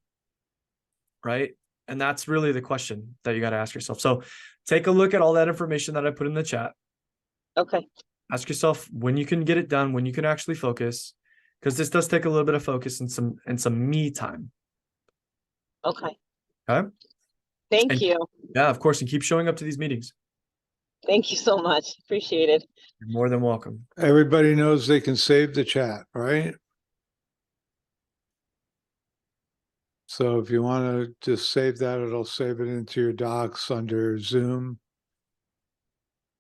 Right. And that's really the question that you got to ask yourself. So take a look at all that information that I put in the chat. Okay. Ask yourself when you can get it done, when you can actually focus, because this does take a little bit of focus and some me time. Okay. Okay. Thank you. Yeah, of course. And keep showing up to these meetings. Thank you so much. Appreciate it. You're more than welcome. Everybody knows they can save the chat, right? So if you want to just save that, it'll save it into your docs under Zoom.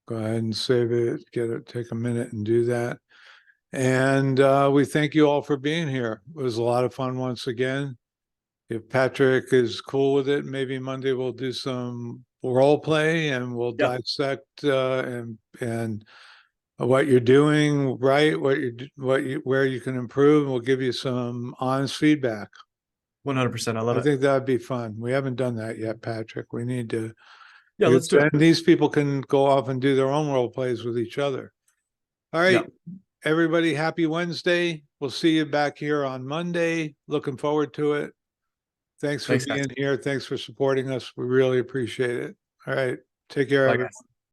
Go ahead and save it, take a minute and do that. And we thank you all for being here. It was a lot of fun once again. If Patrick is cool with it, maybe Monday we'll do some role play and we'll dissect and what you're doing right, where you can improve, and we'll give you some honest feedback. 100%. I love it. I think that'd be fun. We haven't done that yet, Patrick. We need to. Yeah, let's do it. And these people can go off and do their own role plays with each other. All right. Everybody, happy Wednesday. We'll see you back here on Monday. Looking forward to it. Thanks for being here. Thanks for supporting us. We really appreciate it. All right. Take care, everyone.